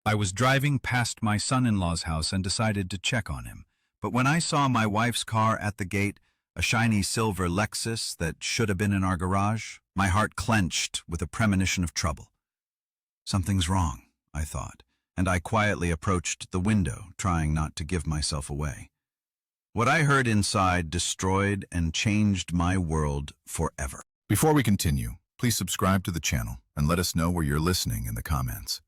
I was driving past my son-in-law's house and decided to check on him. But when I saw my wife's car at the gate, a shiny silver Lexus that should have been in our garage, my heart clenched with a premonition of trouble. Something's wrong, I thought, and I quietly approached the window, trying not to give myself away. What I heard inside destroyed and changed my world forever. Before we continue, please subscribe to the channel and let us know where you're listening in the comments.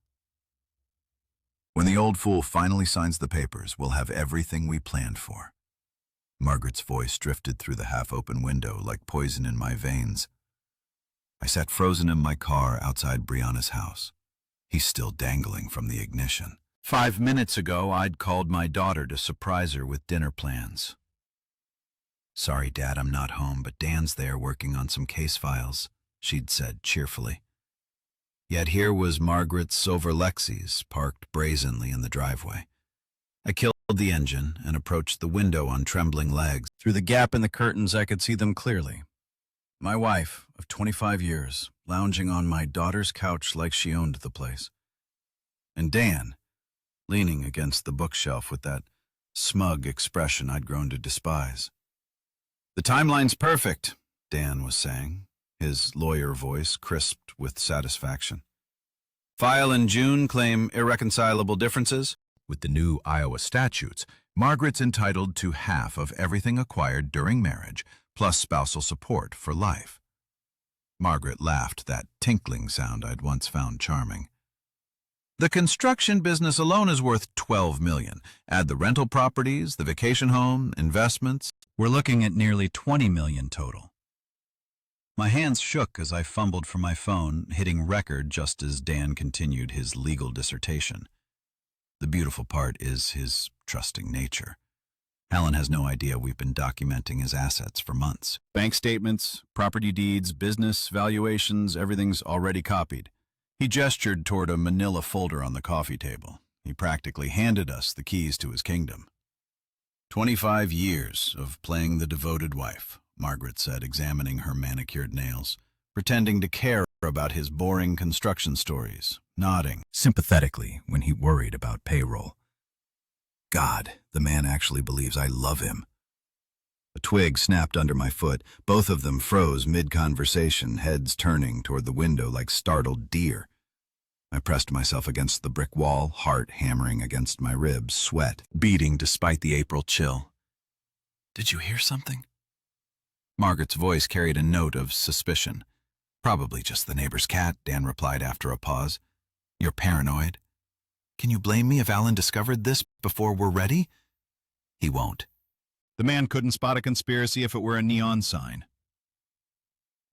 When the old fool finally signs the papers, we'll have everything we planned for. Margaret's voice drifted through the half-open window like poison in my veins. I sat frozen in my car outside Brianna's house. He's still dangling from the ignition. 5 minutes ago, I'd called my daughter to surprise her with dinner plans. "Sorry, Dad, I'm not home, but Dan's there working on some case files," she'd said cheerfully. Yet here was Margaret's silver Lexus parked brazenly in the driveway. I killed the engine and approached the window on trembling legs. Through the gap in the curtains, I could see them clearly. My wife, of 25 years, lounging on my daughter's couch like she owned the place. And Dan, leaning against the bookshelf with that smug expression I'd grown to despise. "The timeline's perfect," Dan was saying, his lawyer voice crisped with satisfaction. "File in June, claim irreconcilable differences." With the new Iowa statutes, Margaret's entitled to half of everything acquired during marriage, plus spousal support for life. Margaret laughed, that tinkling sound I'd once found charming. "The construction business alone is worth $12 million. Add the rental properties, the vacation home, investments. We're looking at nearly $20 million total." My hands shook as I fumbled for my phone, hitting record just as Dan continued his legal dissertation. The beautiful part is his trusting nature. Alan has no idea we've been documenting his assets for months. Bank statements, property deeds, business valuations, everything's already copied. He gestured toward a manila folder on the coffee table. He practically handed us the keys to his kingdom. 25 years of playing the devoted wife, Margaret said, examining her manicured nails, pretending to care about his boring construction stories, nodding sympathetically when he worried about payroll. God, the man actually believes I love him. A twig snapped under my foot. Both of them froze mid-conversation, heads turning toward the window like startled deer. I pressed myself against the brick wall, heart hammering against my ribs, sweat beating despite the April chill. "Did you hear something?" Margaret's voice carried a note of suspicion. "Probably just the neighbor's cat," Dan replied after a pause. "You're paranoid. Can you blame me if Alan discovered this before we're ready?" "He won't. The man couldn't spot a conspiracy if it were a neon sign."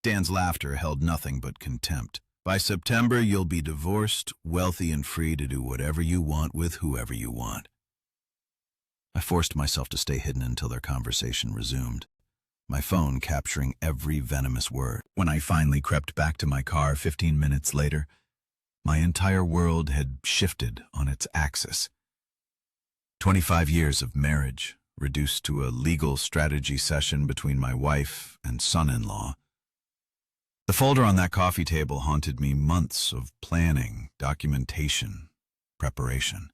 Dan's laughter held nothing but contempt. "By September, you'll be divorced, wealthy and free to do whatever you want with whoever you want." I forced myself to stay hidden until their conversation resumed, my phone capturing every venomous word. When I finally crept back to my car 15 minutes later, my entire world had shifted on its axis. 25 years of marriage, reduced to a legal strategy session between my wife and son-in-law. The folder on that coffee table haunted me. Months of planning, documentation, preparation.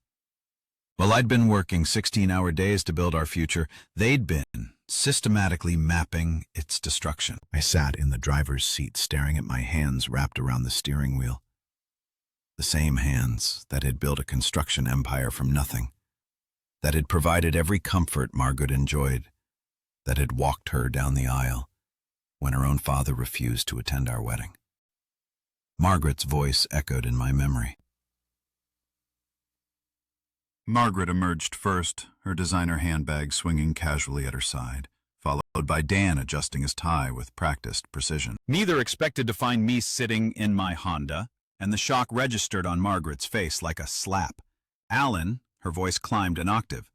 While I'd been working 16-hour days to build our future, they'd been systematically mapping its destruction. I sat in the driver's seat staring at my hands wrapped around the steering wheel. The same hands that had built a construction empire from nothing, that had provided every comfort Margaret enjoyed, that had walked her down the aisle when her own father refused to attend our wedding. Margaret's voice echoed in my memory. Margaret emerged first, her designer handbag swinging casually at her side, followed by Dan adjusting his tie with practiced precision. Neither expected to find me sitting in my Honda, and the shock registered on Margaret's face like a slap. "Alan," her voice climbed an octave.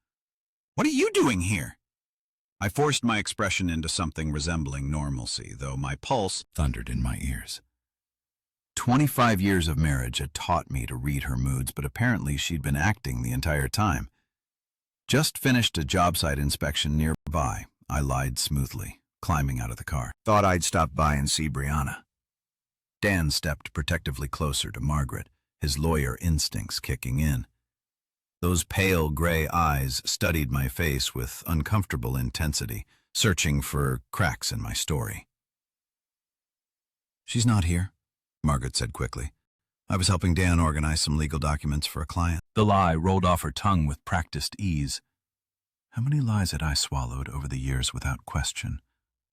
"What are you doing here?" I forced my expression into something resembling normalcy, though my pulse thundered in my ears. 25 years of marriage had taught me to read her moods, but apparently she'd been acting the entire time. "Just finished a job site inspection nearby," I lied smoothly, climbing out of the car. "Thought I'd stop by and see Brianna." Dan stepped protectively closer to Margaret, his lawyer instincts kicking in. Those pale gray eyes studied my face with uncomfortable intensity, searching for cracks in my story. "She's not here," Margaret said quickly. "I was helping Dan organize some legal documents for a client." The lie rolled off her tongue with practiced ease. How many lies had I swallowed over the years without question?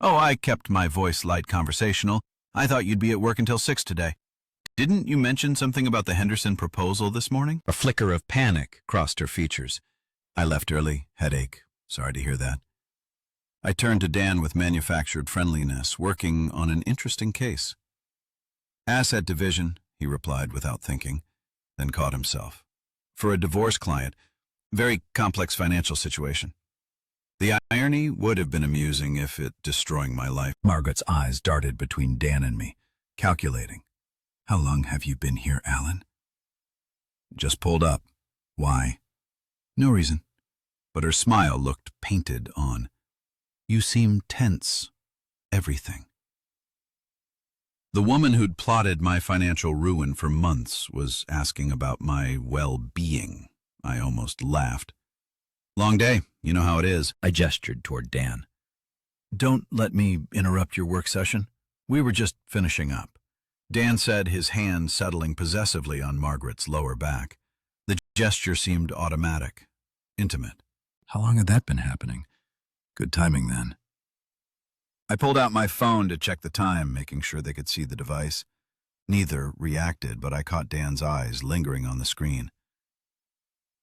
"Oh, I kept my voice light conversational. I thought you'd be at work until 6 today. Didn't you mention something about the Henderson proposal this morning?" A flicker of panic crossed her features. "I left early. Headache. Sorry to hear that." I turned to Dan with manufactured friendliness, working on an interesting case. "Asset division," he replied without thinking, then caught himself. "For a divorce client. Very complex financial situation." The irony would have been amusing if it destroying my life. Margaret's eyes darted between Dan and me, calculating. "How long have you been here, Alan?" "Just pulled up." "Why?" "No reason." But her smile looked painted on. "You seem tense. Everything." The woman who'd plotted my financial ruin for months was asking about my well-being. I almost laughed. "Long day, you know how it is." I gestured toward Dan. "Don't let me interrupt your work session. We were just finishing up." Dan said, his hand settling possessively on Margaret's lower back. The gesture seemed automatic, intimate. How long had that been happening? Good timing then. I pulled out my phone to check the time, making sure they could see the device. Neither reacted, but I caught Dan's eyes lingering on the screen.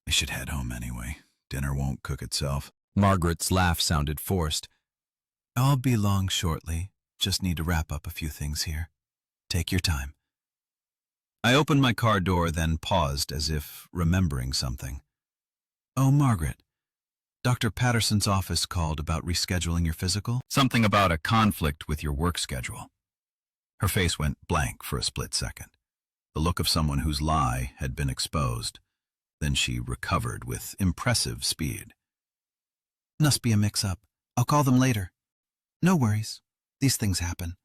"I should head home anyway. Dinner won't cook itself." Margaret's laugh sounded forced. "I'll be long shortly. Just need to wrap up a few things here. Take your time." I opened my car door, then paused as if remembering something. "Oh, Margaret, Dr. Patterson's office called about rescheduling your physical. Something about a conflict with your work schedule." Her face went blank for a split second, the look of someone whose lie had been exposed. Then she recovered with impressive speed. "Must be a mix-up. I'll call them later." "No worries. These things happen."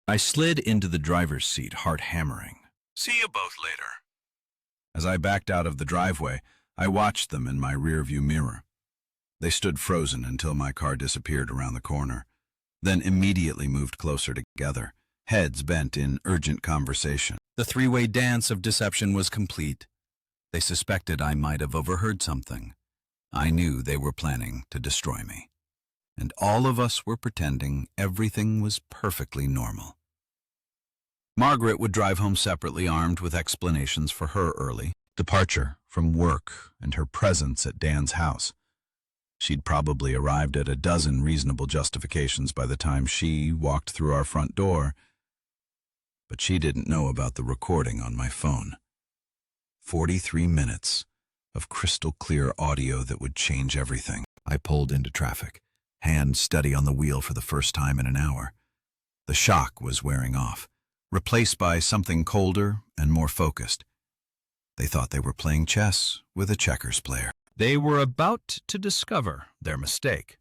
I slid into the driver's seat, heart hammering. "See you both later." As I backed out of the driveway, I watched them in my rearview mirror. They stood frozen until my car disappeared around the corner, then immediately moved closer together, heads bent in urgent conversation. The three-way dance of deception was complete. They suspected I might have overheard something. I knew they were planning to destroy me. And all of us were pretending everything was perfectly normal. Margaret would drive home separately, armed with explanations for her early departure from work and her presence at Dan's house. She'd probably arrived at a dozen reasonable justifications by the time she walked through our front door. But she didn't know about the recording on my phone. 43 minutes of crystal clear audio that would change everything. I pulled into traffic, hand steady on the wheel for the first time in an hour. The shock was wearing off, replaced by something colder and more focused. They thought they were playing chess with a checkers player. They were about to discover their mistake.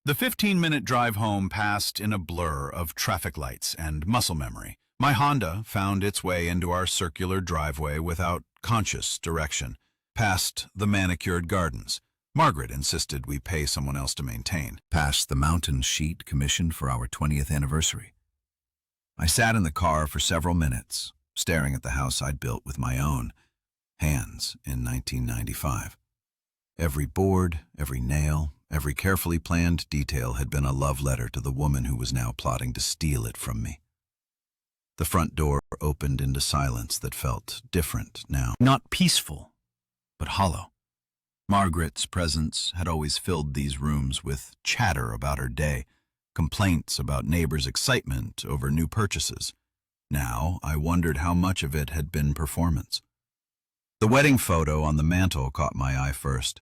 The 15-minute drive home passed in a blur of traffic lights and muscle memory. My Honda found its way into our circular driveway without conscious direction, past the manicured gardens. Margaret insisted we pay someone else to maintain, past the mountain sheet commissioned for our 20th anniversary. I sat in the car for several minutes, staring at the house I'd built with my own hands in 1995. Every board, every nail, every carefully planned detail had been a love letter to the woman who was now plotting to steal it from me. The front door opened into silence that felt different now. Not peaceful, but hollow. Margaret's presence had always filled these rooms with chatter about her day, complaints about neighbors' excitement over new purchases. Now I wondered how much of it had been performance. The wedding photo on the mantel caught my eye first.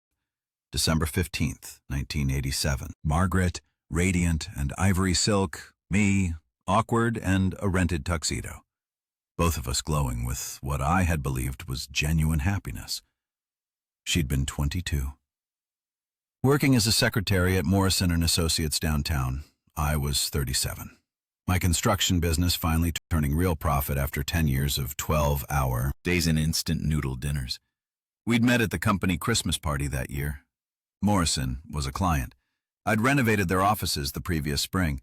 December 15th, 1987. Margaret, radiant and ivory silk, me, awkward and a rented tuxedo. Both of us glowing with what I had believed was genuine happiness. She'd been 22. Working as a secretary at Morrison & Associates downtown, I was 37. My construction business finally turning real profit after 10 years of 12-hour Days in instant noodle dinners. We'd met at the company Christmas party that year. Morrison was a client. I'd renovated their offices the previous spring.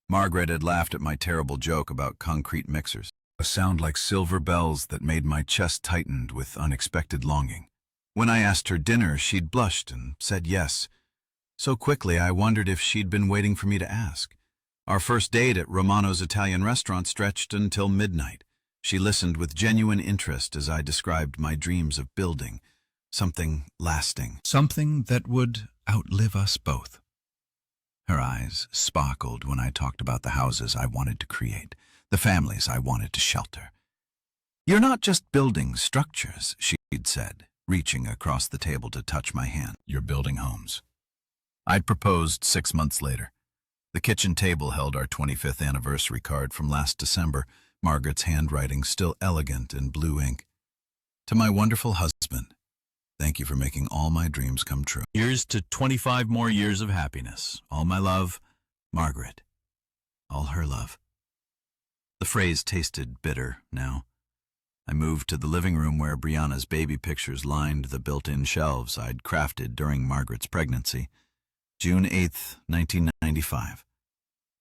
Margaret had laughed at my terrible joke about concrete mixers, a sound like silver bells that made my chest tightened with unexpected longing. When I asked her dinner, she'd blushed and said yes. So quickly, I wondered if she'd been waiting for me to ask. Our first date at Romano's Italian restaurant stretched until midnight. She listened with genuine interest as I described my dreams of building something lasting, something that would outlive us both. Her eyes sparkled when I talked about the houses I wanted to create, the families I wanted to shelter. "You're not just building structures," she'd said, reaching across the table to touch my hand. "You're building homes." I'd proposed 6 months later. The kitchen table held our 25th anniversary card from last December, Margaret's handwriting still elegant in blue ink. "To my wonderful husband, thank you for making all my dreams come true. Here's to 25 more years of happiness. All my love, Margaret." All her love. The phrase tasted bitter now. I moved to the living room where Brianna's baby pictures lined the built-in shelves I'd crafted during Margaret's pregnancy. June 8th, 1995.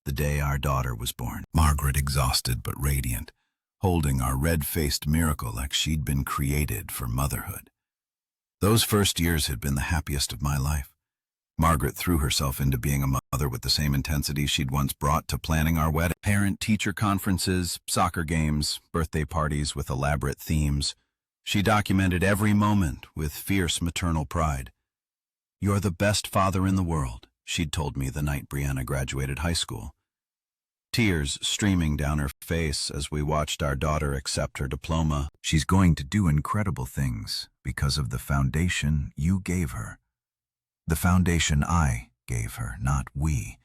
The day our daughter was born. Margaret exhausted but radiant, holding our red-faced miracle like she'd been created for motherhood. Those first years had been the happiest of my life. Margaret threw herself into being a mother with the same intensity she'd once brought to planning our wedding. Parent-teacher conferences, soccer games, birthday parties with elaborate themes. She documented every moment with fierce maternal pride. "You're the best father in the world," she'd told me the night Brianna graduated high school. Tears streaming down her face as we watched our daughter accept her diploma. "She's going to do incredible things because of the foundation you gave her. The foundation I gave her, not we.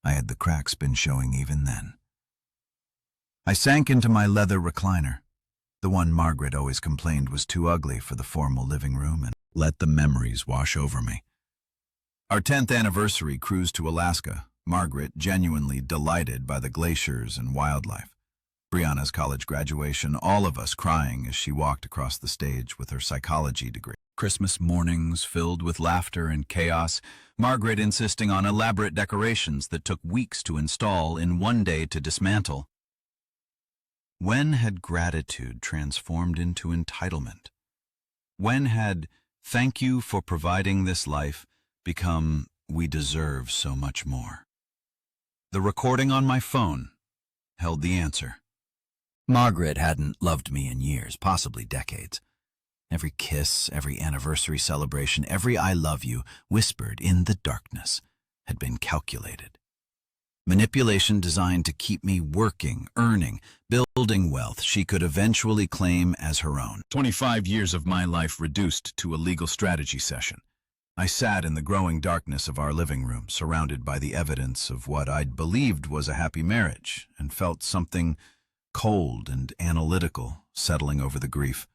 I had the cracks been showing even then." I sank into my leather recliner, the one Margaret always complained was too ugly for the formal living room, and let the memories wash over me. Our 10th anniversary cruise to Alaska, Margaret genuinely delighted by the glaciers and wildlife. Brianna's college graduation, all of us crying as she walked across the stage with her psychology degree. Christmas mornings filled with laughter and chaos, Margaret insisting on elaborate decorations that took weeks to install in one day to dismantle. When had gratitude transformed into entitlement? When had "thank you for providing this life" become "we deserve so much more"? The recording on my phone held the answer. Margaret hadn't loved me in years, possibly decades. Every kiss, every anniversary celebration, every "I love you" whispered in the darkness had been calculated. Manipulation designed to keep me working, earning, building wealth she could eventually claim as her own. 25 years of my life reduced to a legal strategy session. I sat in the growing darkness of our living room, surrounded by the evidence of what I'd believed was a happy marriage, and felt something cold and analytical settling over the grief.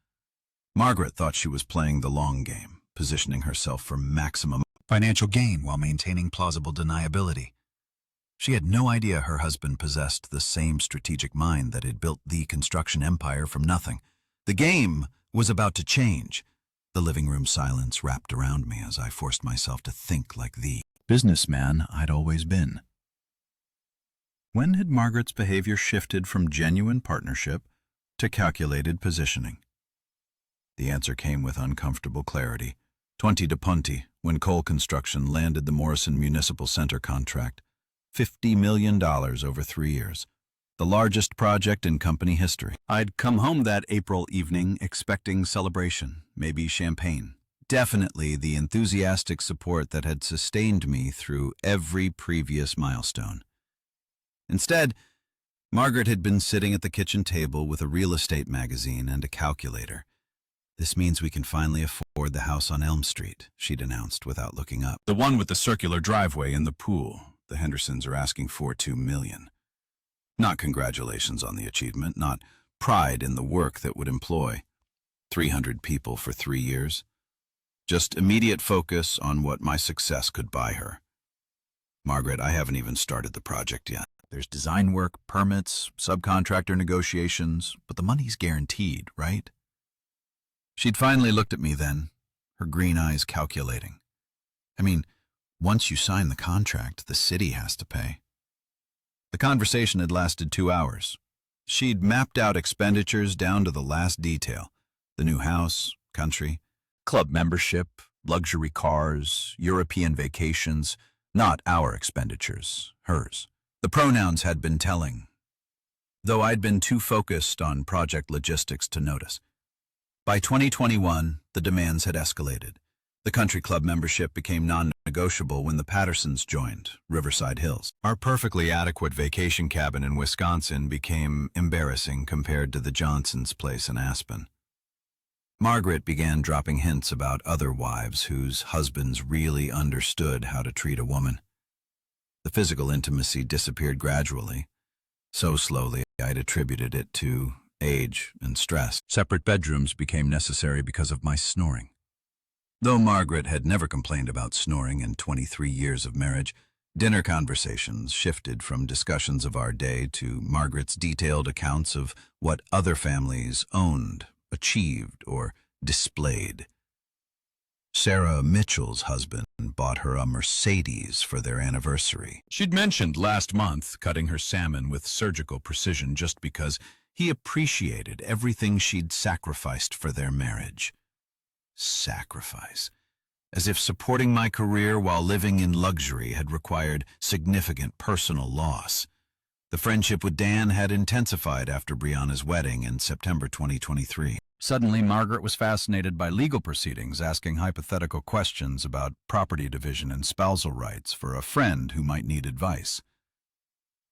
Margaret thought she was playing the long game, positioning herself for maximum financial gain while maintaining plausible deniability. She had no idea her husband possessed the same strategic mind that had built the construction empire from nothing. The game was about to change. The living room silence wrapped around me as I forced myself to think like the businessman I'd always been. When had Margaret's behavior shifted from genuine partnership to calculated positioning? The answer came with uncomfortable clarity. 20 to Punti, when Cole Construction landed the Morrison Municipal Center contract. $50 million over 3 years. The largest project in company history. I'd come home that April evening expecting celebration, maybe champagne. Definitely the enthusiastic support that had sustained me through every previous milestone. Instead, Margaret had been sitting at the kitchen table with a real estate magazine and a calculator. "This means we can finally afford the house on Elm Street," she'd announced without looking up. "The one with the circular driveway and the pool. The Hendersons are asking for $2 million. Not congratulations on the achievement, not pride in the work that would employ 300 people for 3 years. Just immediate focus on what my success could buy her. Margaret, I haven't even started the project yet. There's design work, permits, subcontractor negotiations, but the money's guaranteed, right? She'd finally looked at me then, her green eyes calculating. I mean, once you sign the contract, the city has to pay. The conversation had lasted 2 hours. She'd mapped out expenditures down to the last detail. The new house, country, club membership, luxury cars, European vacations, not our expenditures, hers. The pronouns had been telling, though I'd been too focused on project logistics to notice. By 2021, the demands had escalated. The country club membership became non-negotiable when the Pattersons joined, Riverside Hills. Our perfectly adequate vacation cabin in Wisconsin became embarrassing compared to the Johnsons' place in Aspen. Margaret began dropping hints about other wives whose husbands really understood how to treat a woman. The physical intimacy disappeared gradually. So slowly, I'd attributed it to age and stress. Separate bedrooms became necessary because of my snoring. Though Margaret had never complained about snoring in 23 years of marriage, dinner conversations shifted from discussions of our day to Margaret's detailed accounts of what other families owned, achieved, or displayed. Sarah Mitchell's husband bought her a Mercedes for their anniversary. She'd mentioned last month cutting her salmon with surgical precision just because he appreciated everything she'd sacrificed for their marriage. Sacrifice. As if supporting my career while living in luxury had required significant personal loss. The friendship with Dan had intensified after Brianna's wedding in September 2023. Suddenly, Margaret was fascinated by legal proceedings, asking hypothetical questions about property division and spousal rights for a friend who might need advice.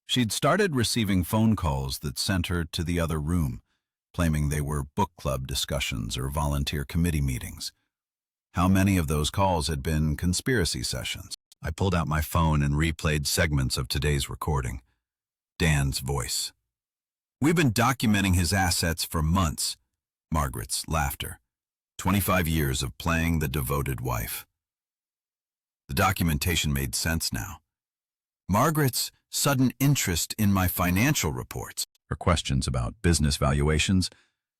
She'd started receiving phone calls that sent her to the other room, claiming they were book club discussions or volunteer committee meetings. How many of those calls had been conspiracy sessions? I pulled out my phone and replayed segments of today's recording. Dan's voice. "We've been documenting his assets for months." Margaret's laughter. 25 years of playing the devoted wife. The documentation made sense now. Margaret's sudden interest in my financial reports, her questions about business valuations,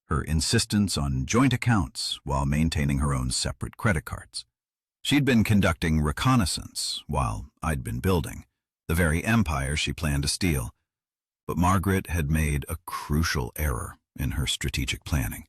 her insistence on joint accounts while maintaining her own separate credit cards. She'd been conducting reconnaissance while I'd been building, the very empire she planned to steal. But Margaret had made a crucial error in her strategic planning.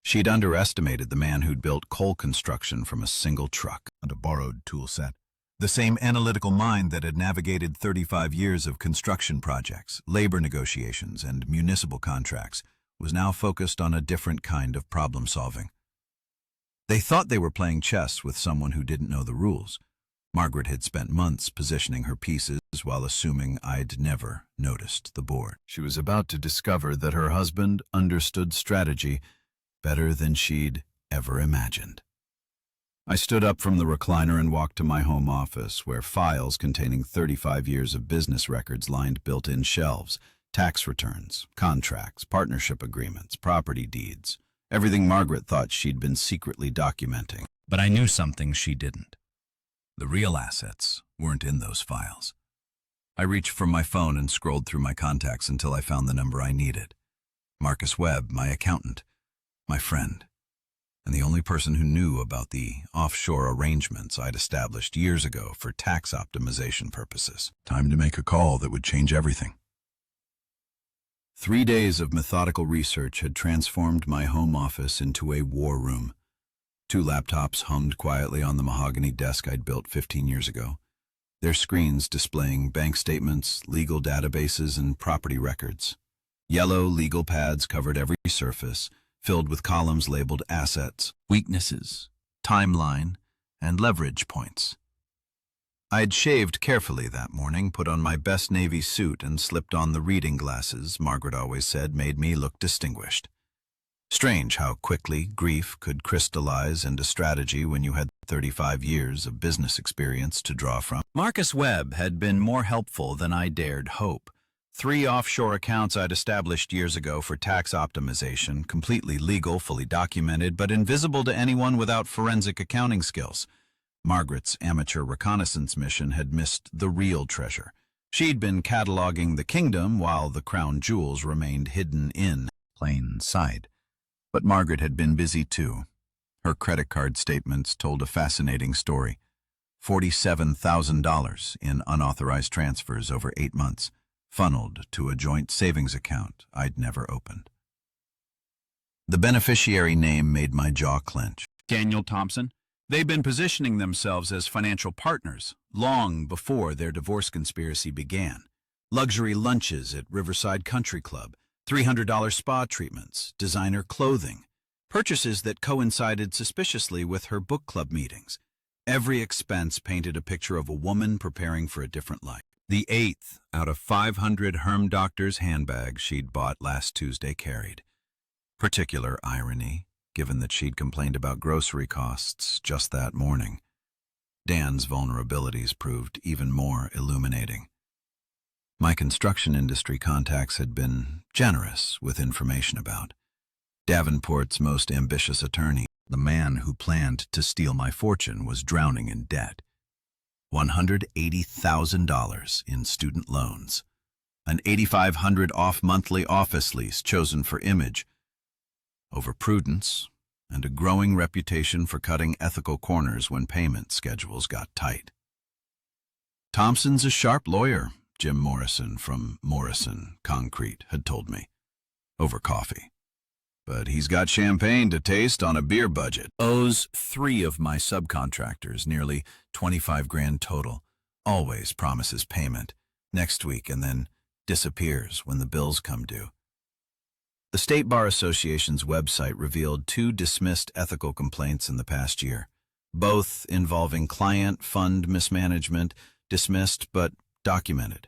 She'd underestimated the man who'd built coal construction from a single truck and a borrowed tool set. The same analytical mind that had navigated 35 years of construction projects, labor negotiations, and municipal contracts was now focused on a different kind of problem solving. They thought they were playing chess with someone who didn't know the rules. Margaret had spent months positioning her pieces while assuming I'd never noticed the board. She was about to discover that her husband understood strategy better than she'd ever imagined. I stood up from the recliner and walked to my home office, where files containing 35 years of business records lined built-in shelves, tax returns, contracts, partnership agreements, property deeds, everything Margaret thought she'd been secretly documenting. But I knew something she didn't. The real assets weren't in those files. I reached for my phone and scrolled through my contacts until I found the number I needed. Marcus Webb, my accountant, my friend, and the only person who knew about the offshore arrangements I'd established years ago for tax optimization purposes. Time to make a call that would change everything. 3 days of methodical research had transformed my home office into a war room. 2 laptops hummed quietly on the mahogany desk I'd built 15 years ago, their screens displaying bank statements, legal databases, and property records. Yellow legal pads covered every surface, filled with columns labeled assets, weaknesses, timeline, and leverage points. I'd shaved carefully that morning, put on my best navy suit, and slipped on the reading glasses Margaret always said made me look distinguished. Strange how quickly grief could crystallize into strategy when you had 35 years of business experience to draw from. Marcus Webb had been more helpful than I dared hope. 3 offshore accounts I'd established years ago for tax optimization, completely legal, fully documented, but invisible to anyone without forensic accounting skills. Margaret's amateur reconnaissance mission had missed the real treasure, She'd been cataloging the kingdom while the crown jewels remained hidden in plain sight. But Margaret had been busy too. Her credit card statements told a fascinating story. $47,000 in unauthorized transfers over 8 months, funneled to a joint savings account I'd never opened. The beneficiary name made my jaw clench. Daniel Thompson. They've been positioning themselves as financial partners long before their divorce conspiracy began. Luxury lunches at Riverside Country Club, $300 spa treatments, designer clothing, purchases that coincided suspiciously with her book club meetings. Every expense painted a picture of a woman preparing for a different life. The 8th out of 500 Herm Doctor's handbags she'd bought last Tuesday carried. Particular irony, given that she'd complained about grocery costs just that morning. Dan's vulnerabilities proved even more illuminating. My construction industry contacts had been generous with information about Davenport's most ambitious attorney. The man who planned to steal my fortune was drowning in debt. $180,000 in student loans. An $8,500 off monthly office lease chosen for image, over prudence, and a growing reputation for cutting ethical corners when payment schedules got tight. Thompson's a sharp lawyer, Jim Morrison from Morrison Concrete had told me, over coffee. But he's got champagne to taste on a beer budget. Owes 3 of my subcontractors nearly $25,000 total. Always promises payment next week and then disappears when the bills come due. The State Bar Association's website revealed 2 dismissed ethical complaints in the past year, both involving client fund mismanagement, dismissed but documented.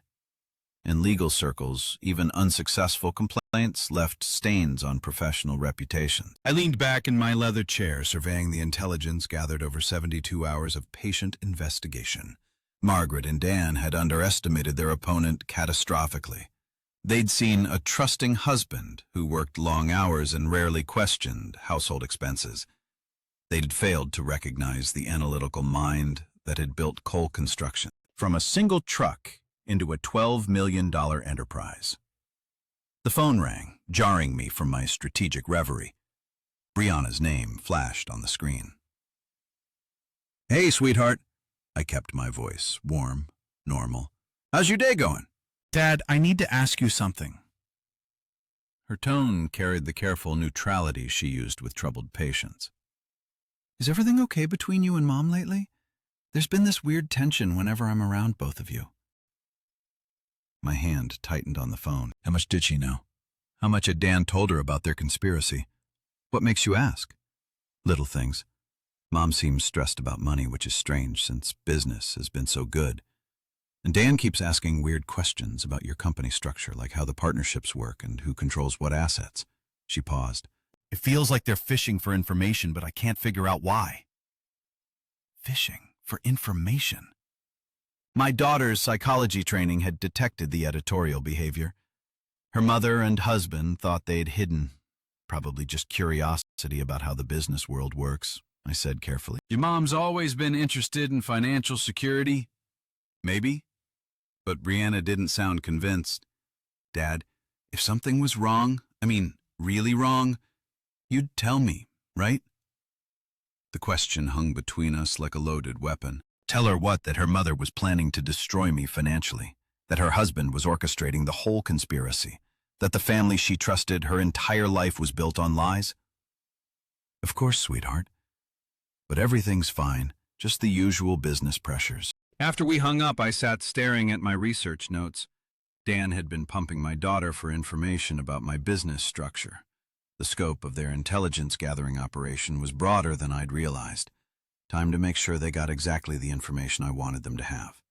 In legal circles, even unsuccessful complaints left stains on professional reputation. I leaned back in my leather chair, surveying the intelligence gathered over 72 hours of patient investigation. Margaret and Dan had underestimated their opponent catastrophically. They'd seen a trusting husband who worked long hours and rarely questioned household expenses. They'd failed to recognize the analytical mind that had built Cole Construction from a single truck into a $12 million enterprise. The phone rang, jarring me from my strategic reverie. Brianna's name flashed on the screen. "Hey, sweetheart." I kept my voice warm, normal. "How's your day going?" "Dad, I need to ask you something." Her tone carried the careful neutrality she used with troubled patients. "Is everything okay between you and Mom lately? There's been this weird tension whenever I'm around both of you." My hand tightened on the phone. How much did she know? How much had Dan told her about their conspiracy? What makes you ask? Little things. Mom seems stressed about money, which is strange since business has been so good. And Dan keeps asking weird questions about your company structure, like how the partnerships work and who controls what assets. She paused. "It feels like they're fishing for information, but I can't figure out why." Fishing for information? My daughter's psychology training had detected the editorial behavior. Her mother and husband thought they'd hidden, probably just curiosity about how the business world works, I said carefully. "Your mom's always been interested in financial security?" "Maybe." But Brianna didn't sound convinced. "Dad, if something was wrong, really wrong, you'd tell me, right?" The question hung between us like a loaded weapon. Tell her what? That her mother was planning to destroy me financially, that her husband was orchestrating the whole conspiracy, that the family she trusted her entire life was built on lies? "Of course, sweetheart. But everything's fine, just the usual business pressures." After we hung up, I sat staring at my research notes. Dan had been pumping my daughter for information about my business structure. The scope of their intelligence gathering operation was broader than I'd realized. Time to make sure they got exactly the information I wanted them to have.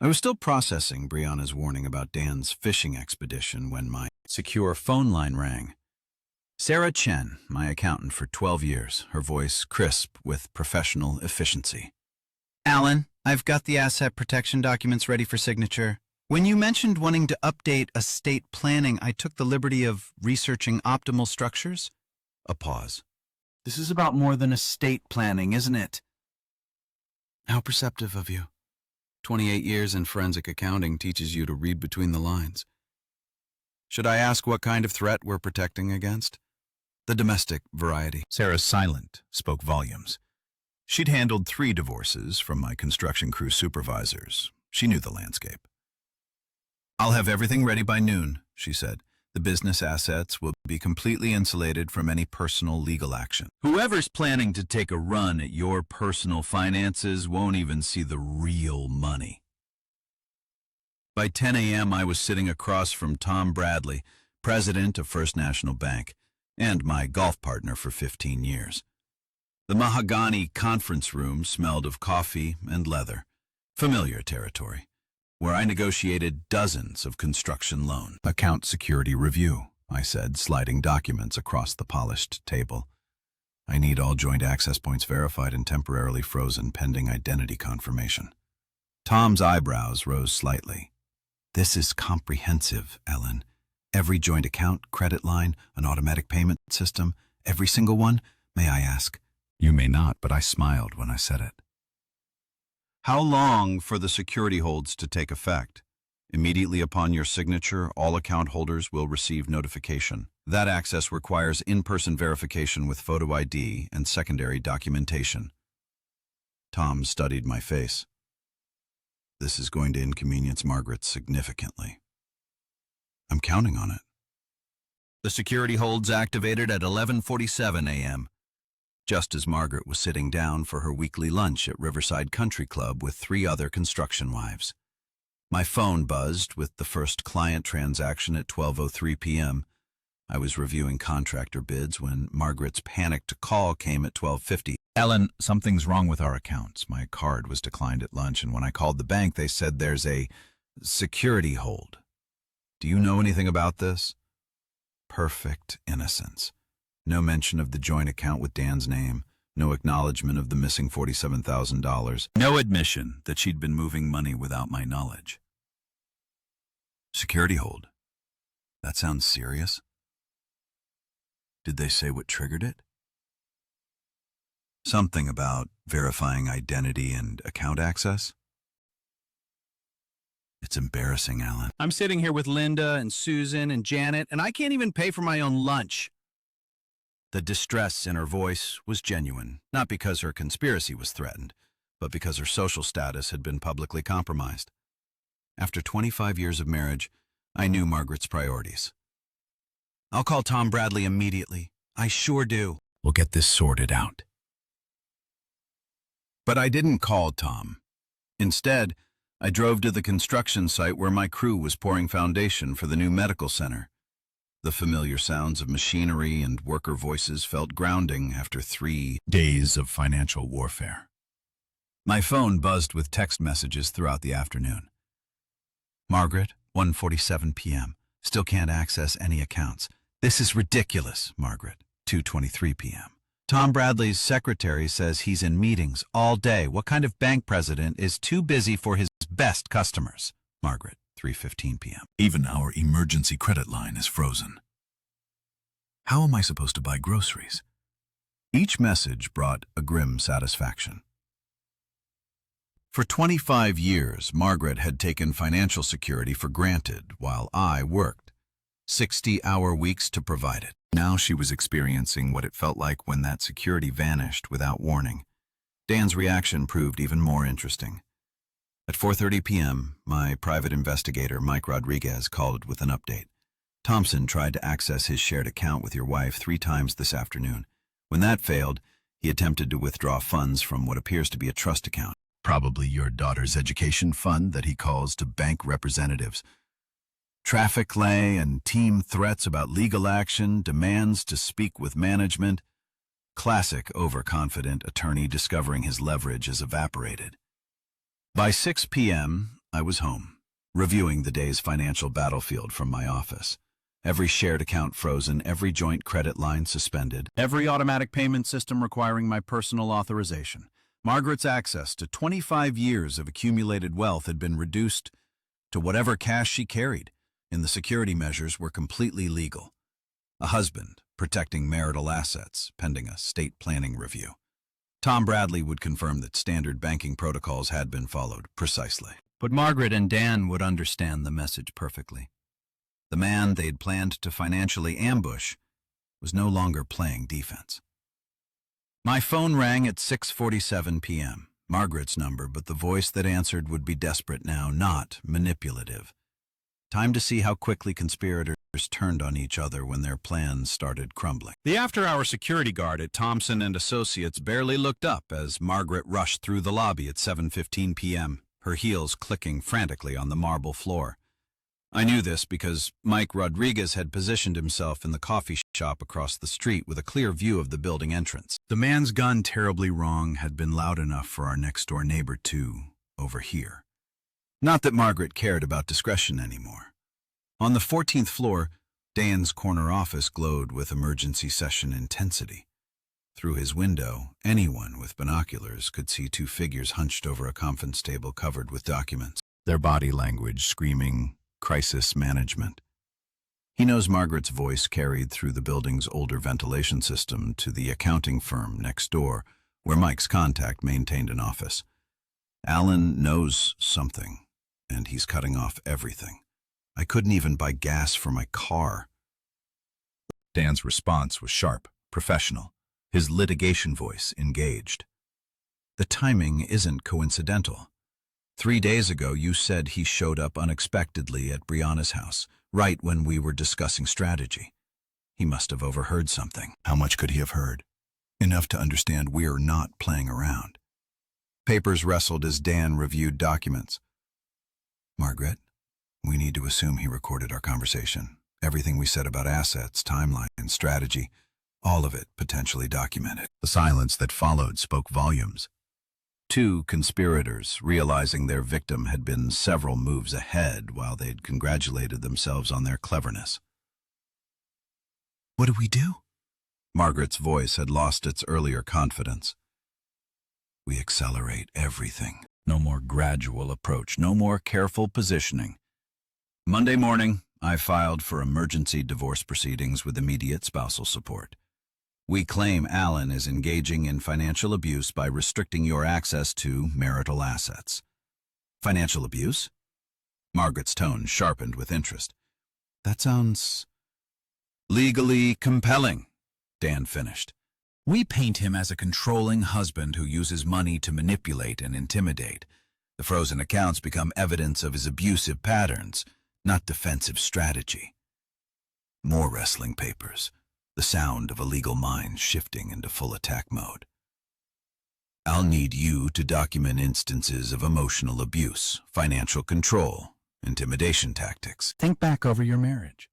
I was still processing Brianna's warning about Dan's fishing expedition when my secure phone line rang. Sarah Chen, my accountant for 12 years, her voice crisp with professional efficiency. "Alan, I've got the asset protection documents ready for signature. When you mentioned wanting to update estate planning, I took the liberty of researching optimal structures." A pause. "This is about more than estate planning, isn't it?" "How perceptive of you. 28 years in forensic accounting teaches you to read between the lines. Should I ask what kind of threat we're protecting against? The domestic variety. Sarah's silent spoke volumes. She'd handled 3 divorces from my construction crew supervisors. She knew the landscape. "I'll have everything ready by noon," she said. "The business assets will be completely insulated from any personal legal action. Whoever's planning to take a run at your personal finances won't even see the real money." By 10 a.m., I was sitting across from Tom Bradley, president of First National Bank, and my golf partner for 15 years. The mahogany conference room smelled of coffee and leather, familiar territory, where I negotiated dozens of construction loans. "Account security review," I said, sliding documents across the polished table. "I need all joint access points verified and temporarily frozen pending identity confirmation." Tom's eyebrows rose slightly. "This is comprehensive, Ellen. Every joint account, credit line, an automatic payment system, every single one, may I ask?" "You may not, but I smiled when I said it." "How long for the security holds to take effect?" "Immediately upon your signature, all account holders will receive notification. That access requires in-person verification with photo ID and secondary documentation." Tom studied my face. "This is going to inconvenience Margaret significantly." "I'm counting on it." The security holds activated at 11:47 a.m., just as Margaret was sitting down for her weekly lunch at Riverside Country Club with 3 other construction wives. My phone buzzed with the first client transaction at 12:03 p.m. I was reviewing contractor bids when Margaret's panicked call came at 12:50. "Ellen, something's wrong with our accounts. My card was declined at lunch, and when I called the bank, they said there's a security hold. Do you know anything about this?" Perfect innocence. No mention of the joint account with Dan's name, no acknowledgement of the missing $47,000, no admission that she'd been moving money without my knowledge. Security hold? That sounds serious. Did they say what triggered it? Something about verifying identity and account access? It's embarrassing, Alan. I'm sitting here with Linda and Susan and Janet, and I can't even pay for my own lunch. The distress in her voice was genuine, not because her conspiracy was threatened, but because her social status had been publicly compromised. After 25 years of marriage, I knew Margaret's priorities. "I'll call Tom Bradley immediately. I sure do." "We'll get this sorted out." But I didn't call Tom. Instead, I drove to the construction site where my crew was pouring foundation for the new medical center. The familiar sounds of machinery and worker voices felt grounding after 3 days of financial warfare. My phone buzzed with text messages throughout the afternoon. "Margaret, 1:47 p.m. Still can't access any accounts. This is ridiculous, Margaret. 2:23 p.m. Tom Bradley's secretary says he's in meetings all day. What kind of bank president is too busy for his best customers? Margaret, 3:15 p.m. Even our emergency credit line is frozen. How am I supposed to buy groceries? Each message brought a grim satisfaction. For 25 years, Margaret had taken financial security for granted while I worked 60-hour weeks to provide it. Now she was experiencing what it felt like when that security vanished without warning. Dan's reaction proved even more interesting. At 4:30 p.m., my private investigator, Mike Rodriguez, called with an update. "Thompson tried to access his shared account with your wife 3 times this afternoon. When that failed, he attempted to withdraw funds from what appears to be a trust account. Probably your daughter's education fund that he calls to bank representatives. Traffic lay and team threats about legal action, demands to speak with management. Classic overconfident attorney discovering his leverage has evaporated." By 6 p.m., I was home, reviewing the day's financial battlefield from my office. Every shared account frozen, every joint credit line suspended, every automatic payment system requiring my personal authorization. Margaret's access to 25 years of accumulated wealth had been reduced to whatever cash she carried, and the security measures were completely legal. A husband protecting marital assets pending a state planning review. Tom Bradley would confirm that standard banking protocols had been followed precisely. But Margaret and Dan would understand the message perfectly. The man they'd planned to financially ambush was no longer playing defense. My phone rang at 6:47 p.m. Margaret's number, but the voice that answered would be desperate now, not manipulative. Time to see how quickly conspirators turned on each other when their plans started crumbling. The after-hour security guard at Thompson and Associates barely looked up as Margaret rushed through the lobby at 7:15 p.m., her heels clicking frantically on the marble floor. I knew this because Mike Rodriguez had positioned himself in the coffee shop across the street with a clear view of the building entrance. The man's gun, terribly wrong, had been loud enough for our next-door neighbor to overhear. Not that Margaret cared about discretion anymore. On the 14th floor, Dan's corner office glowed with emergency session intensity. Through his window, anyone with binoculars could see two figures hunched over a conference table covered with documents, their body language screaming crisis management. He knows Margaret's voice carried through the building's older ventilation system to the accounting firm next door, where Mike's contact maintained an office. Alan knows something, and he's cutting off everything. I couldn't even buy gas for my car. Dan's response was sharp, professional, his litigation voice engaged. The timing isn't coincidental. 3 days ago, you said he showed up unexpectedly at Brianna's house, right when we were discussing strategy. He must have overheard something. How much could he have heard? Enough to understand we're not playing around. Papers wrestled as Dan reviewed documents. Margaret, we need to assume he recorded our conversation. Everything we said about assets, timeline, and strategy, all of it potentially documented. The silence that followed spoke volumes. Two conspirators, realizing their victim had been several moves ahead while they'd congratulated themselves on their cleverness. What do we do? Margaret's voice had lost its earlier confidence. We accelerate everything. No more gradual approach, no more careful positioning. Monday morning, I filed for emergency divorce proceedings with immediate spousal support. We claim Alan is engaging in financial abuse by restricting your access to marital assets. Financial abuse? Margaret's tone sharpened with interest. That sounds legally compelling, Dan finished. We paint him as a controlling husband who uses money to manipulate and intimidate. The frozen accounts become evidence of his abusive patterns, not defensive strategy. More wrestling papers. The sound of a legal mind shifting into full attack mode. I'll need you to document instances of emotional abuse, financial control, intimidation tactics. Think back over your marriage.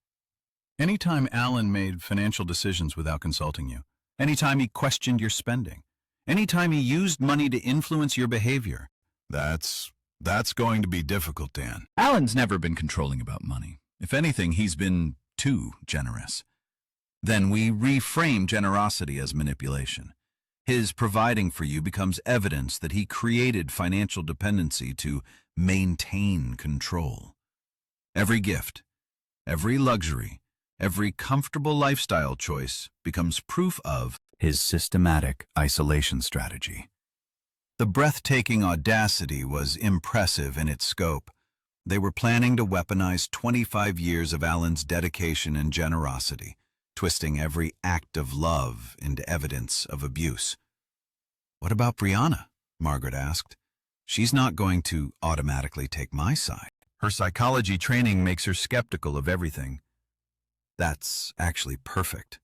Anytime Alan made financial decisions without consulting you, anytime he questioned your spending, anytime he used money to influence your behavior, that's going to be difficult, Dan. Alan's never been controlling about money. If anything, he's been too generous. Then we reframe generosity as manipulation. His providing for you becomes evidence that he created financial dependency to maintain control. Every gift, every luxury, every comfortable lifestyle choice becomes proof of his systematic isolation strategy. The breathtaking audacity was impressive in its scope. They were planning to weaponize 25 years of Alan's dedication and generosity, twisting every act of love into evidence of abuse. What about Brianna? Margaret asked. She's not going to automatically take my side. Her psychology training makes her skeptical of everything. That's actually perfect.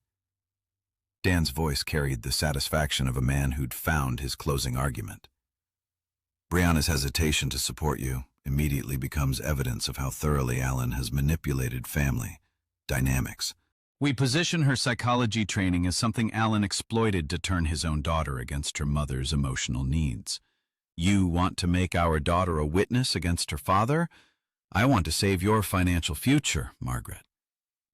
Dan's voice carried the satisfaction of a man who'd found his closing argument. Brianna's hesitation to support you immediately becomes evidence of how thoroughly Alan has manipulated family dynamics. We position her psychology training as something Alan exploited to turn his own daughter against her mother's emotional needs. You want to make our daughter a witness against her father? I want to save your financial future, Margaret.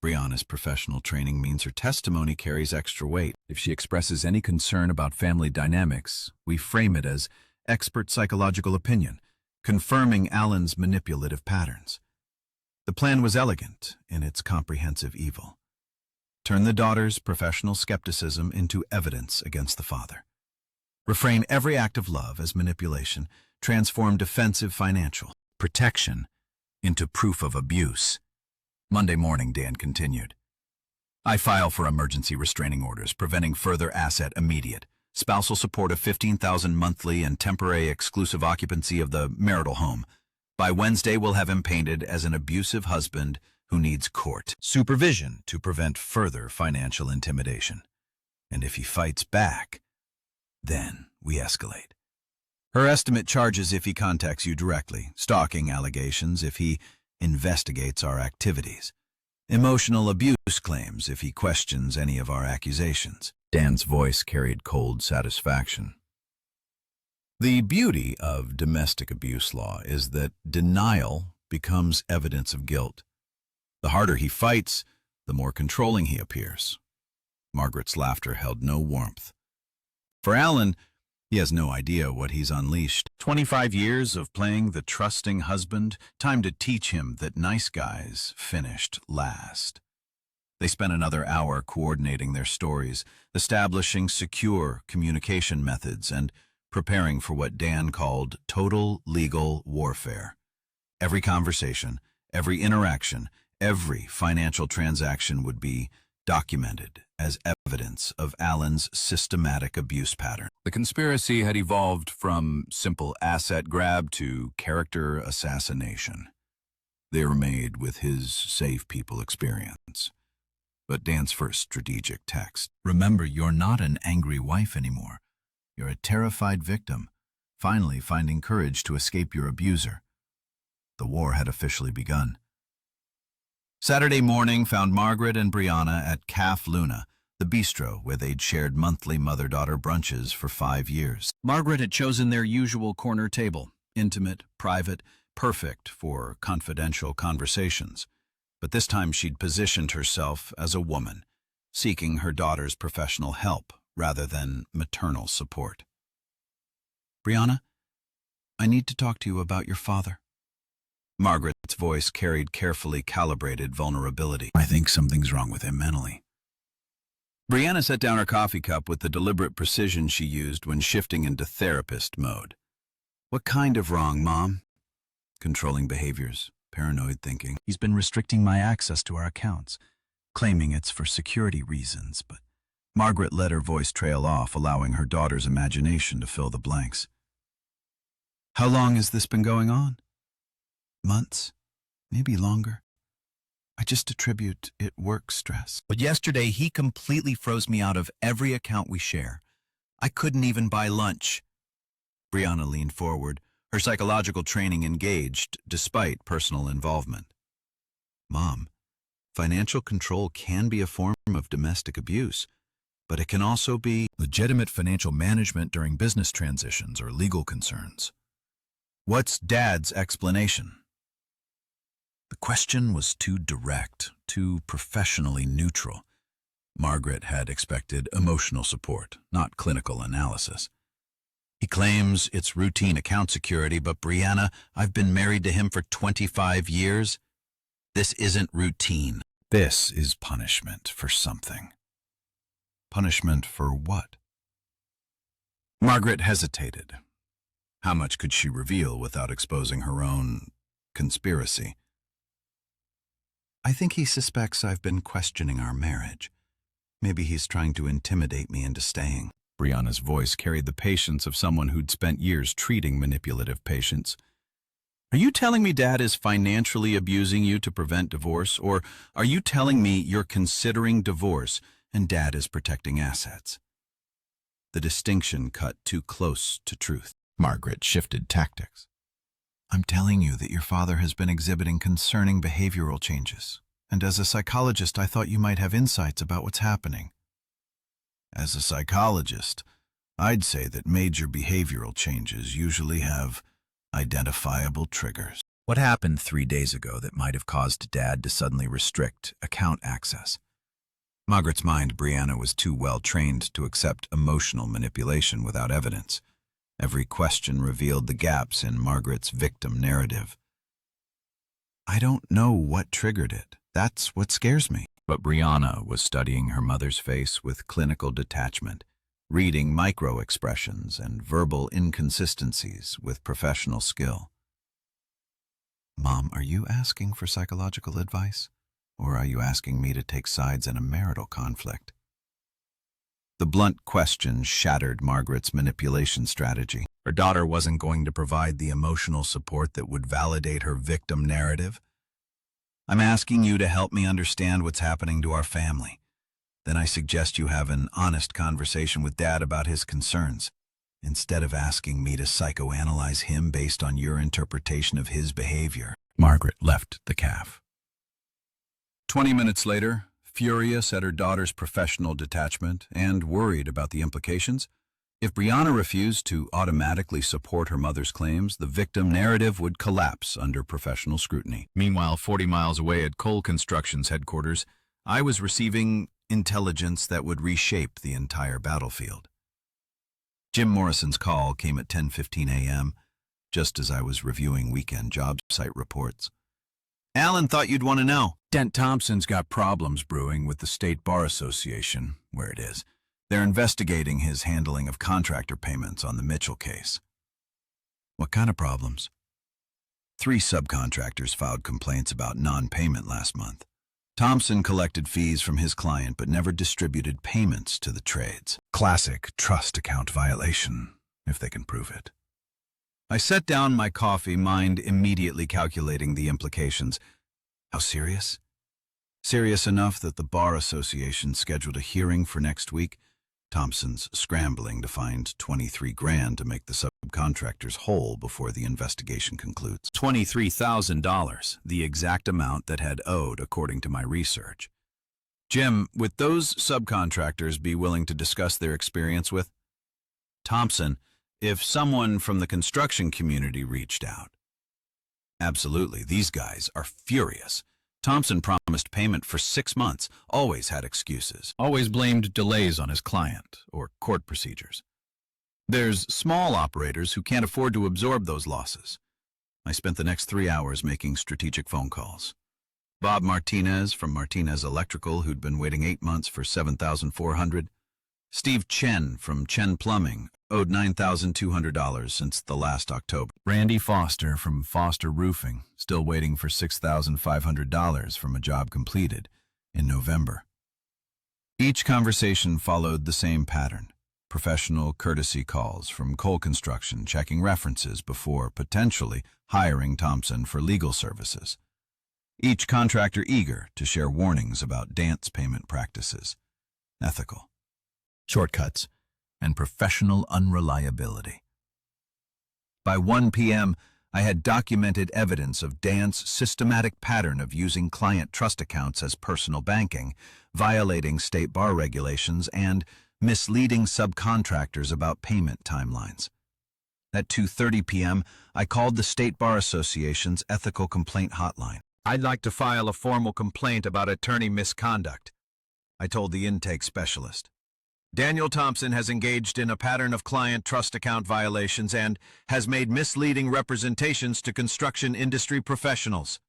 Brianna's professional training means her testimony carries extra weight. If she expresses any concern about family dynamics, we frame it as expert psychological opinion, confirming Alan's manipulative patterns. The plan was elegant in its comprehensive evil. Turn the daughter's professional skepticism into evidence against the father. Reframe every act of love as manipulation. Transform defensive financial protection into proof of abuse. Monday morning, Dan continued. I file for emergency restraining orders, preventing further asset immediate. Spousal support of $15,000 monthly and temporary exclusive occupancy of the marital home. By Wednesday, we'll have him painted as an abusive husband who needs court supervision to prevent further financial intimidation. And if he fights back, then we escalate. Her estimate charges if he contacts you directly, stalking allegations if he investigates our activities, emotional abuse claims if he questions any of our accusations. Dan's voice carried cold satisfaction. The beauty of domestic abuse law is that denial becomes evidence of guilt. The harder he fights, the more controlling he appears. Margaret's laughter held no warmth. For Alan, he has no idea what he's unleashed. 25 years of playing the trusting husband, time to teach him that nice guys finished last. They spent another hour coordinating their stories, establishing secure communication methods, and preparing for what Dan called total legal warfare. Every conversation, every interaction, every financial transaction would be documented as evidence of Alan's systematic abuse pattern. The conspiracy had evolved from simple asset grab to character assassination. They were made with his save people experience. But Dan's first strategic text: remember, you're not an angry wife anymore. You're a terrified victim, finally finding courage to escape your abuser. The war had officially begun. Saturday morning found Margaret and Brianna at Caf Luna, the bistro where they'd shared monthly mother-daughter brunches for 5 years. Margaret had chosen their usual corner table, intimate, private, perfect for confidential conversations. But this time she'd positioned herself as a woman, seeking her daughter's professional help rather than maternal support. Brianna, I need to talk to you about your father. Margaret's voice carried carefully calibrated vulnerability. I think something's wrong with him mentally. Brianna set down her coffee cup with the deliberate precision she used when shifting into therapist mode. What kind of wrong, Mom? Controlling behaviors, paranoid thinking. He's been restricting my access to our accounts, claiming it's for security reasons, but Margaret let her voice trail off, allowing her daughter's imagination to fill the blanks. How long has this been going on? Months, maybe longer. I just attribute it work stress. But yesterday he completely froze me out of every account we share. I couldn't even buy lunch. Brianna leaned forward, her psychological training engaged despite personal involvement. Mom, financial control can be a form of domestic abuse, but it can also be legitimate financial management during business transitions or legal concerns. What's Dad's explanation? The question was too direct, too professionally neutral. Margaret had expected emotional support, not clinical analysis. He claims it's routine account security, but Brianna, I've been married to him for 25 years. This isn't routine. This is punishment for something. Punishment for what? Margaret hesitated. How much could she reveal without exposing her own conspiracy? I think he suspects I've been questioning our marriage. Maybe he's trying to intimidate me into staying. Brianna's voice carried the patience of someone who'd spent years treating manipulative patients. Are you telling me Dad is financially abusing you to prevent divorce, or are you telling me you're considering divorce and Dad is protecting assets? The distinction cut too close to truth. Margaret shifted tactics. I'm telling you that your father has been exhibiting concerning behavioral changes, and as a psychologist I thought you might have insights about what's happening. As a psychologist, I'd say that major behavioral changes usually have identifiable triggers. What happened 3 days ago that might have caused Dad to suddenly restrict account access? Margaret's mind, Brianna, was too well trained to accept emotional manipulation without evidence. Every question revealed the gaps in Margaret's victim narrative. I don't know what triggered it. That's what scares me. But Brianna was studying her mother's face with clinical detachment, reading micro-expressions and verbal inconsistencies with professional skill. Mom, are you asking for psychological advice? Or are you asking me to take sides in a marital conflict? The blunt question shattered Margaret's manipulation strategy. Her daughter wasn't going to provide the emotional support that would validate her victim narrative. I'm asking you to help me understand what's happening to our family. Then I suggest you have an honest conversation with Dad about his concerns, instead of asking me to psychoanalyze him based on your interpretation of his behavior. Margaret left the cafe. 20 minutes later, furious at her daughter's professional detachment and worried about the implications, if Brianna refused to automatically support her mother's claims, the victim narrative would collapse under professional scrutiny. Meanwhile, 40 miles away at Cole Construction's headquarters, I was receiving intelligence that would reshape the entire battlefield. Jim Morrison's call came at 10:15 a.m., just as I was reviewing weekend job site reports. Alan thought you'd want to know. Dent Thompson's got problems brewing with the State Bar Association, where it is. They're investigating his handling of contractor payments on the Mitchell case. What kind of problems? 3 subcontractors filed complaints about non-payment last month. Thompson collected fees from his client but never distributed payments to the trades. Classic trust account violation, if they can prove it. I set down my coffee, mind immediately calculating the implications. How serious? Serious enough that the Bar Association scheduled a hearing for next week. Thompson's scrambling to find $23,000 to make the subcontractors whole before the investigation concludes. $23,000, the exact amount that had owed according to my research. Jim, would those subcontractors be willing to discuss their experience with Thompson if someone from the construction community reached out? Absolutely, these guys are furious. Thompson promised payment for 6 months, always had excuses, always blamed delays on his client or court procedures. There's small operators who can't afford to absorb those losses. I spent the next 3 hours making strategic phone calls. Bob Martinez from Martinez Electrical, who'd been waiting 8 months for $7,400. Steve Chen from Chen Plumbing, owed $9,200 since the last October. Randy Foster from Foster Roofing, still waiting for $6,500 from a job completed in November. Each conversation followed the same pattern. Professional courtesy calls from Cole Construction checking references before potentially hiring Thompson for legal services. Each contractor eager to share warnings about dance payment practices, ethical shortcuts, and professional unreliability. By 1 p.m., I had documented evidence of Dan's systematic pattern of using client trust accounts as personal banking, violating state bar regulations, and misleading subcontractors about payment timelines. At 2:30 p.m., I called the State Bar Association's ethical complaint hotline. I'd like to file a formal complaint about attorney misconduct, I told the intake specialist. Daniel Thompson has engaged in a pattern of client trust account violations and has made misleading representations to construction industry professionals.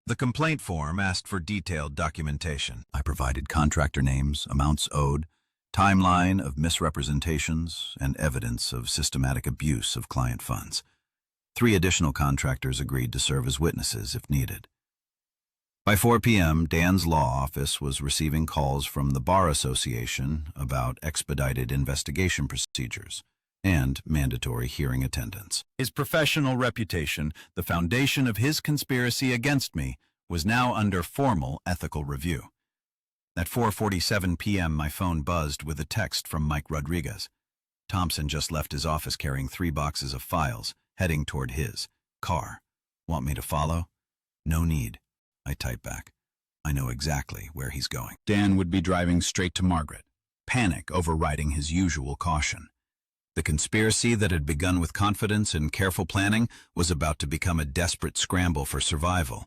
The complaint form asked for detailed documentation. I provided contractor names, amounts owed, timeline of misrepresentations, and evidence of systematic abuse of client funds. 3 additional contractors agreed to serve as witnesses if needed. By 4 p.m., Dan's law office was receiving calls from the Bar Association about expedited investigation procedures and mandatory hearing attendance. His professional reputation, the foundation of his conspiracy against me, was now under formal ethical review. At 4:47 p.m., my phone buzzed with a text from Mike Rodriguez. Thompson just left his office carrying 3 boxes of files, heading toward his car. Want me to follow? No need. I type back. I know exactly where he's going. Dan would be driving straight to Margaret, panic overriding his usual caution. The conspiracy that had begun with confidence and careful planning was about to become a desperate scramble for survival.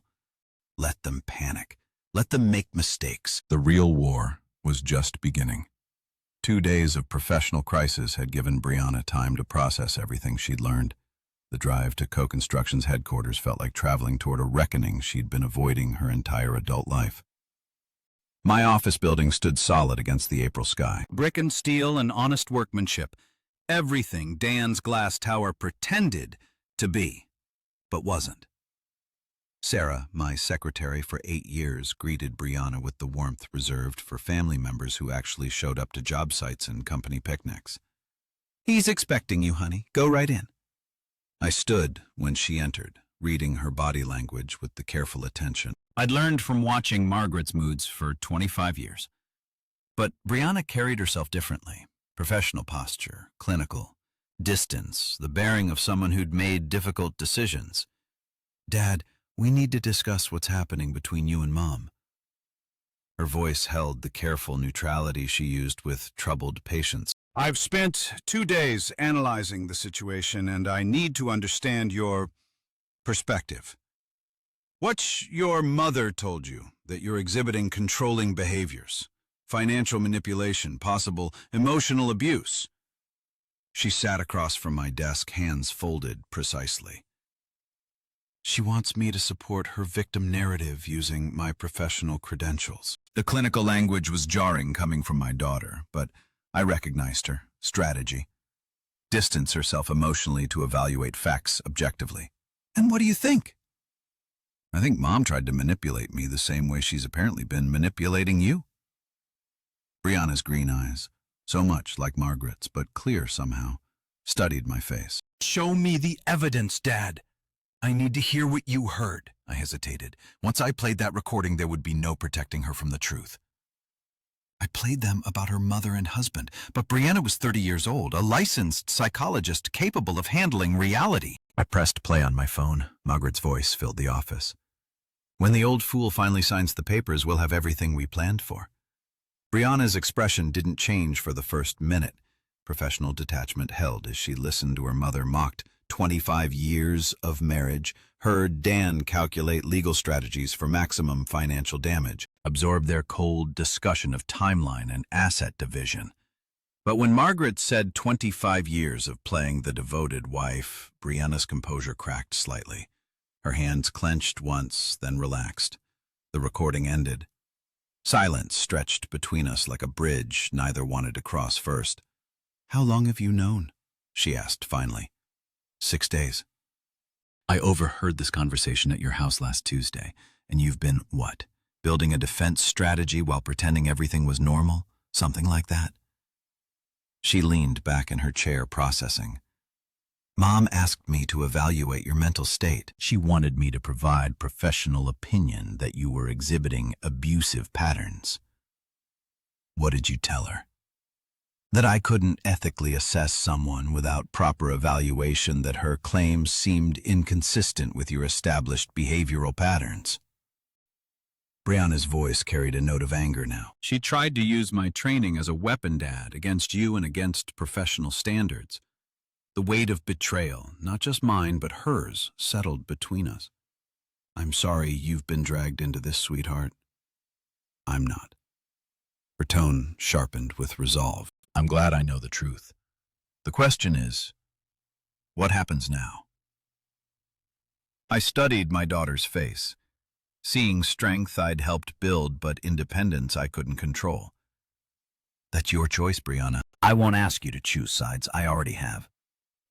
Let them panic. Let them make mistakes. The real war was just beginning. 2 days of professional crisis had given Brianna time to process everything she'd learned. The drive to Co-Construction's headquarters felt like traveling toward a reckoning she'd been avoiding her entire adult life. My office building stood solid against the April sky. Brick and steel and honest workmanship. Everything Dan's glass tower pretended to be, but wasn't. Sarah, my secretary for 8 years, greeted Brianna with the warmth reserved for family members who actually showed up to job sites and company picnics. "He's expecting you, honey. Go right in." I stood when she entered, reading her body language with the careful attention I'd learned from watching Margaret's moods for 25 years. But Brianna carried herself differently. Professional posture, clinical, distance, the bearing of someone who'd made difficult decisions. "Dad, we need to discuss what's happening between you and Mom." Her voice held the careful neutrality she used with troubled patience. "I've spent 2 days analyzing the situation, and I need to understand your perspective. What's your mother told you? That you're exhibiting controlling behaviors, financial manipulation, possible emotional abuse?" She sat across from my desk, hands folded precisely. "She wants me to support her victim narrative using my professional credentials." The clinical language was jarring coming from my daughter, but I recognized her strategy. Distance herself emotionally to evaluate facts objectively. "And what do you think?" "I think Mom tried to manipulate me the same way she's apparently been manipulating you." Brianna's green eyes, so much like Margaret's, but clear somehow, studied my face. "Show me the evidence, Dad. I need to hear what you heard." I hesitated. Once I played that recording, there would be no protecting her from the truth. "I played them about her mother and husband, but Brianna was 30 years old, a licensed psychologist capable of handling reality." I pressed play on my phone. Margaret's voice filled the office. "When the old fool finally signs the papers, we'll have everything we planned for." Brianna's expression didn't change for the first minute. Professional detachment held as she listened to her mother mocked 25 years of marriage, heard Dan calculate legal strategies for maximum financial damage, absorbed their cold discussion of timeline and asset division. But when Margaret said 25 years of playing the devoted wife, Brianna's composure cracked slightly. Her hands clenched once, then relaxed. The recording ended. Silence stretched between us like a bridge neither wanted to cross first. "How long have you known?" she asked finally. 6 days. "I overheard this conversation at your house last Tuesday, and you've been, what, building a defense strategy while pretending everything was normal? Something like that?" She leaned back in her chair, processing. "Mom asked me to evaluate your mental state. She wanted me to provide professional opinion that you were exhibiting abusive patterns." "What did you tell her?" "That I couldn't ethically assess someone without proper evaluation, that her claims seemed inconsistent with your established behavioral patterns." Brianna's voice carried a note of anger now. "She tried to use my training as a weapon, Dad, against you and against professional standards. The weight of betrayal, not just mine but hers, settled between us. I'm sorry you've been dragged into this, sweetheart. I'm not." Her tone sharpened with resolve. "I'm glad I know the truth. The question is, what happens now?" I studied my daughter's face, seeing strength I'd helped build but independence I couldn't control. "That's your choice, Brianna. I won't ask you to choose sides. I already have."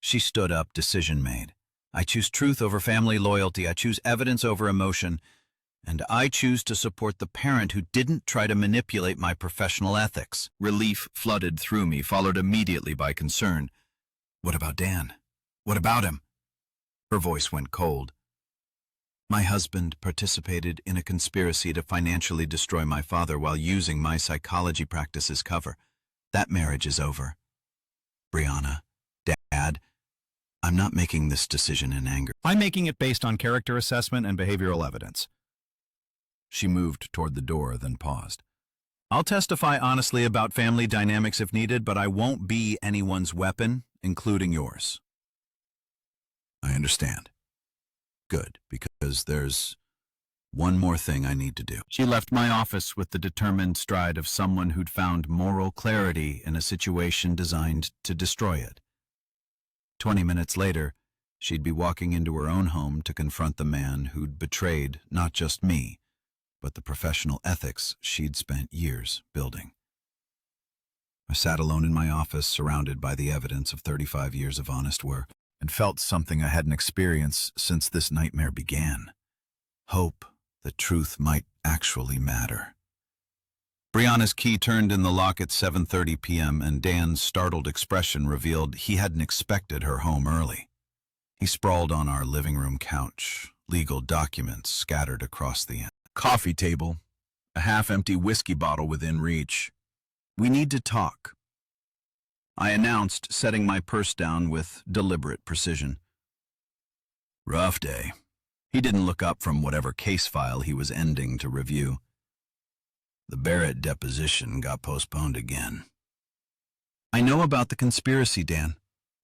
She stood up, decision made. "I choose truth over family loyalty. I choose evidence over emotion. And I choose to support the parent who didn't try to manipulate my professional ethics." Relief flooded through me, followed immediately by concern. "What about Dan? What about him?" Her voice went cold. "My husband participated in a conspiracy to financially destroy my father while using my psychology practice as cover. That marriage is over. Brianna, Dad, I'm not making this decision in anger. I'm making it based on character assessment and behavioral evidence." She moved toward the door, then paused. "I'll testify honestly about family dynamics if needed, but I won't be anyone's weapon, including yours." "I understand. Good, because there's one more thing I need to do." She left my office with the determined stride of someone who'd found moral clarity in a situation designed to destroy it. 20 minutes later, she'd be walking into her own home to confront the man who'd betrayed not just me, but the professional ethics she'd spent years building. I sat alone in my office, surrounded by the evidence of 35 years of honest work, and felt something I hadn't experienced since this nightmare began. Hope that truth might actually matter. Brianna's key turned in the lock at 7:30 p.m., and Dan's startled expression revealed he hadn't expected her home early. He sprawled on our living room couch, legal documents scattered across the coffee table, a half-empty whiskey bottle within reach. "We need to talk," I announced, setting my purse down with deliberate precision. "Rough day." He didn't look up from whatever case file he was ending to review. "The Barrett deposition got postponed again." "I know about the conspiracy, Dan."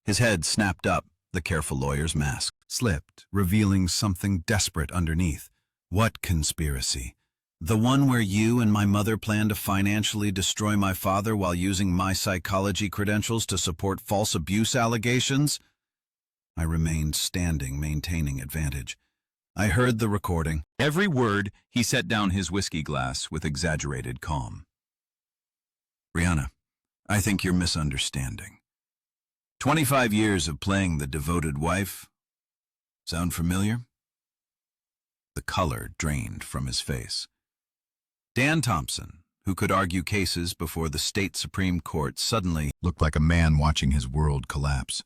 His head snapped up, the careful lawyer's mask slipped, revealing something desperate underneath. "What conspiracy? The one where you and my mother plan to financially destroy my father while using my psychology credentials to support false abuse allegations?" I remained standing, maintaining advantage. I heard the recording. Every word. He set down his whiskey glass with exaggerated calm. "Brianna, I think you're misunderstanding. 25 years of playing the devoted wife. Sound familiar?" The color drained from his face. Dan Thompson, who could argue cases before the state Supreme Court, suddenly looked like a man watching his world collapse.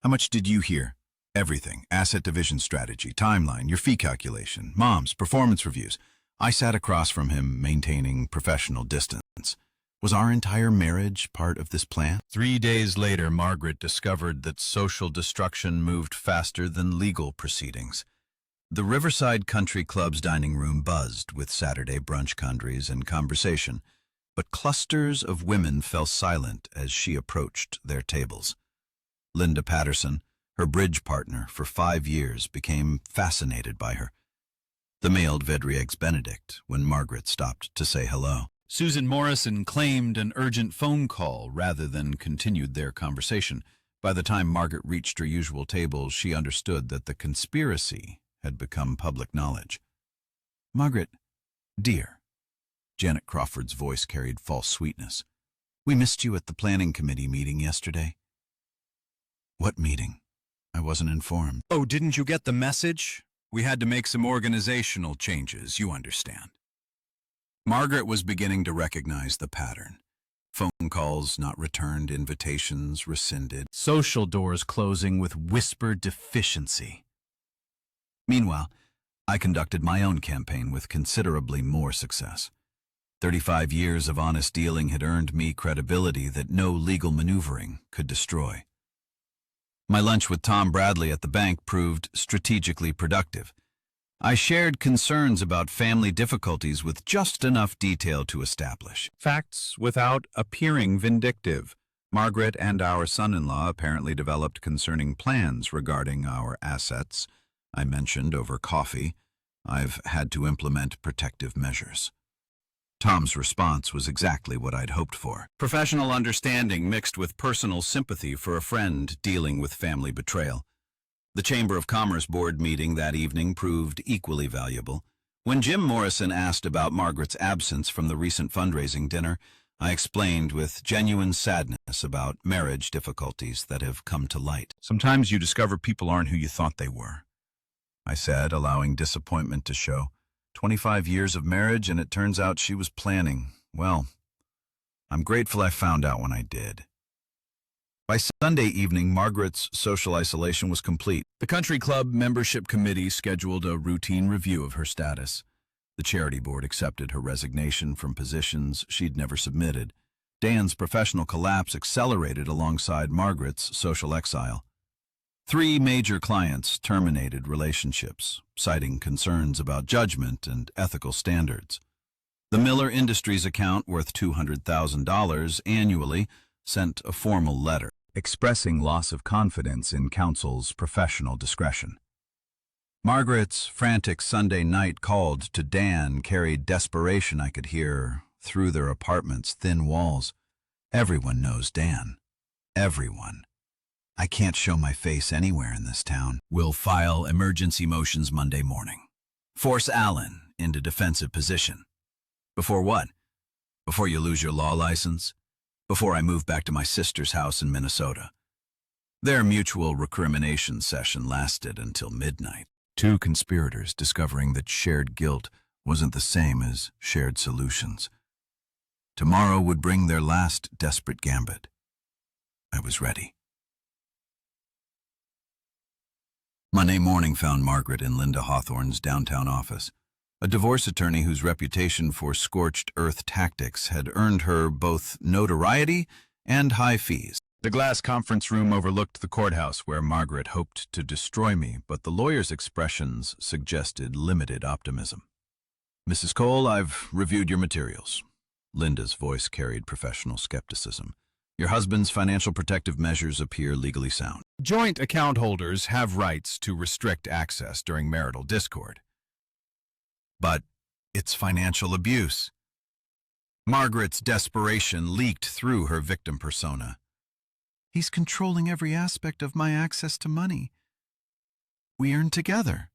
"How much did you hear?" "Everything. Asset division strategy, timeline, your fee calculation, mom's performance reviews." I sat across from him, maintaining professional distance. Was our entire marriage part of this plan? 3 days later, Margaret discovered that social destruction moved faster than legal proceedings. The Riverside Country Club's dining room buzzed with Saturday brunch converies and conversation, but clusters of women fell silent as she approached their tables. Linda Patterson, her bridge partner for 5 years, became fascinated by her. The mailed Vedriegs Benedict when Margaret stopped to say hello. Susan Morrison claimed an urgent phone call rather than continued their conversation. By the time Margaret reached her usual table, she understood that the conspiracy had become public knowledge. "Margaret, dear," Janet Crawford's voice carried false sweetness. "We missed you at the planning committee meeting yesterday." "What meeting?" I wasn't informed. "Oh, didn't you get the message? We had to make some organizational changes, you understand." Margaret was beginning to recognize the pattern. Phone calls not returned, invitations rescinded, social doors closing with whispered deficiency. Meanwhile, I conducted my own campaign with considerably more success. 35 years of honest dealing had earned me credibility that no legal maneuvering could destroy. My lunch with Tom Bradley at the bank proved strategically productive. I shared concerns about family difficulties with just enough detail to establish facts without appearing vindictive. Margaret and our son-in-law apparently developed concerning plans regarding our assets. I mentioned over coffee, I've had to implement protective measures. Tom's response was exactly what I'd hoped for. Professional understanding mixed with personal sympathy for a friend dealing with family betrayal. The Chamber of Commerce board meeting that evening proved equally valuable. When Jim Morrison asked about Margaret's absence from the recent fundraising dinner, I explained with genuine sadness about marriage difficulties that have come to light. "Sometimes you discover people aren't who you thought they were," I said, allowing disappointment to show. 25 years of marriage, and it turns out she was planning. Well, I'm grateful I found out when I did. By Sunday evening, Margaret's social isolation was complete. The country club membership committee scheduled a routine review of her status. The charity board accepted her resignation from positions she'd never submitted. Dan's professional collapse accelerated alongside Margaret's social exile. 3 major clients terminated relationships, citing concerns about judgment and ethical standards. The Miller Industries account, worth $200,000 annually, sent a formal letter expressing loss of confidence in counsel's professional discretion. Margaret's frantic Sunday night called to Dan carried desperation I could hear through their apartment's thin walls. Everyone knows Dan. Everyone. I can't show my face anywhere in this town. We'll file emergency motions Monday morning. Force Allen, into defensive position. Before what? Before you lose your law license? Before I move back to my sister's house in Minnesota? Their mutual recrimination session lasted until midnight. Two conspirators discovering that shared guilt wasn't the same as shared solutions. Tomorrow would bring their last desperate gambit. I was ready. Monday morning found Margaret in Linda Hawthorne's downtown office, a divorce attorney whose reputation for scorched earth tactics had earned her both notoriety and high fees. The glass conference room overlooked the courthouse where Margaret hoped to destroy me, but the lawyer's expressions suggested limited optimism. Mrs. Cole, I've reviewed your materials. Linda's voice carried professional skepticism. Your husband's financial protective measures appear legally sound. Joint account holders have rights to restrict access during marital discord. But it's financial abuse. Margaret's desperation leaked through her victim persona. He's controlling every aspect of my access to money. We earn together.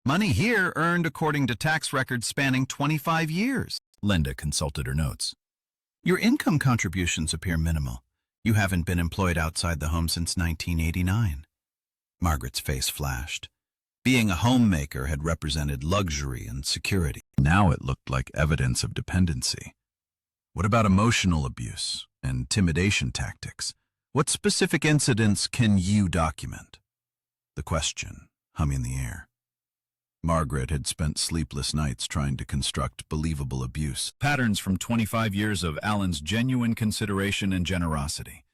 Money here earned according to tax records spanning 25 years. Linda consulted her notes. Your income contributions appear minimal. You haven't been employed outside the home since 1989. Margaret's face flashed. Being a homemaker had represented luxury and security. Now it looked like evidence of dependency. What about emotional abuse and intimidation tactics? What specific incidents can you document? The question hung in the air. Margaret had spent sleepless nights trying to construct believable abuse. Patterns from 25 years of Alan's genuine consideration and generosity.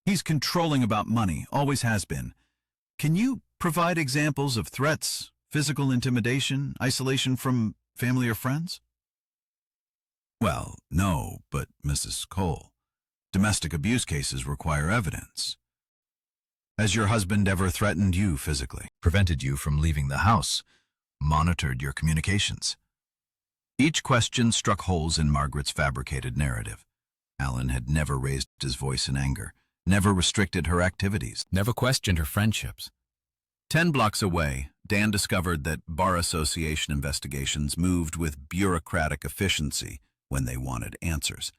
He's controlling about money, always has been. Can you provide examples of threats, physical intimidation, isolation from family or friends? Well, no, but Mrs. Cole, domestic abuse cases require evidence. Has your husband ever threatened you physically, prevented you from leaving the house, monitored your communications? Each question struck holes in Margaret's fabricated narrative. Alan had never raised his voice in anger, never restricted her activities, never questioned her friendships. 10 blocks away, Dan discovered that bar association investigations moved with bureaucratic efficiency when they wanted answers.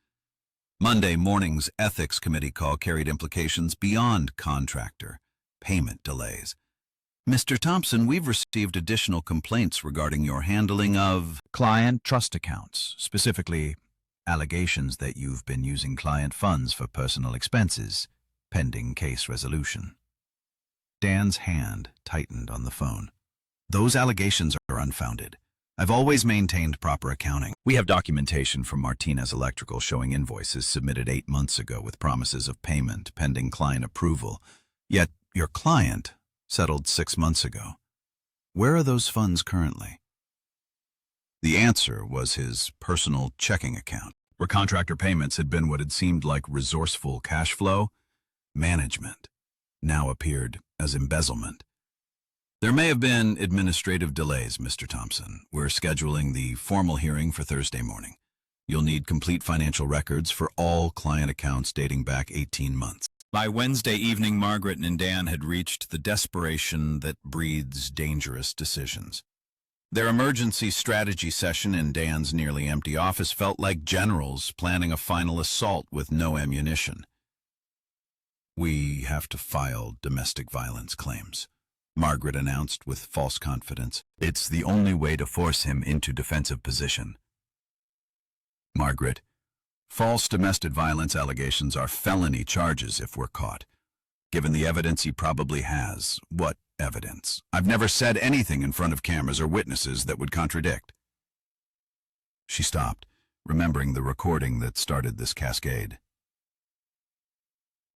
Monday morning's ethics committee call carried implications beyond contractor payment delays. Mr. Thompson, we've received additional complaints regarding your handling of client trust accounts, specifically allegations that you've been using client funds for personal expenses, pending case resolution. Dan's hand tightened on the phone. Those allegations are unfounded. I've always maintained proper accounting. We have documentation from Martinez Electrical showing invoices submitted 8 months ago with promises of payment pending client approval. Yet your client settled 6 months ago. Where are those funds currently? The answer was his personal checking account, where contractor payments had been what had seemed like resourceful cash flow management, now appeared as embezzlement. There may have been administrative delays, Mr. Thompson. We're scheduling the formal hearing for Thursday morning. You'll need complete financial records for all client accounts dating back 18 months. By Wednesday evening, Margaret and Dan had reached the desperation that breeds dangerous decisions. Their emergency strategy session in Dan's nearly empty office felt like generals planning a final assault with no ammunition. We have to file domestic violence claims, Margaret announced with false confidence. It's the only way to force him into defensive position. Margaret, false domestic violence allegations are felony charges if we're caught. Given the evidence he probably has. What evidence? I've never said anything in front of cameras or witnesses that would contradict. She stopped, remembering the recording that started this cascade.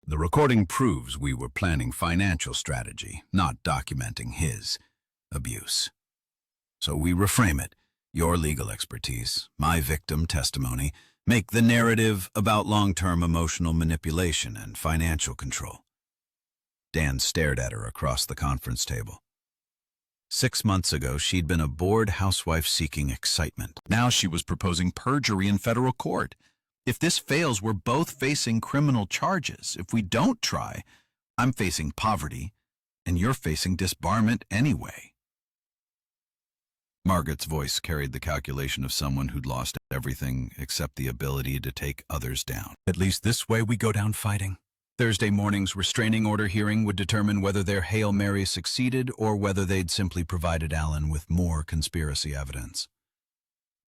The recording proves we were planning financial strategy, not documenting his abuse. So we reframe it. Your legal expertise, my victim testimony, make the narrative about long-term emotional manipulation and financial control. Dan stared at her across the conference table. 6 months ago, she'd been a bored housewife seeking excitement. Now she was proposing perjury in federal court. If this fails, we're both facing criminal charges. If we don't try, I'm facing poverty, and you're facing disbarment anyway. Margaret's voice carried the calculation of someone who'd lost everything except the ability to take others down. At least this way we go down fighting. Thursday morning's restraining order hearing would determine whether their Hail Mary succeeded or whether they'd simply provided Alan with more conspiracy evidence.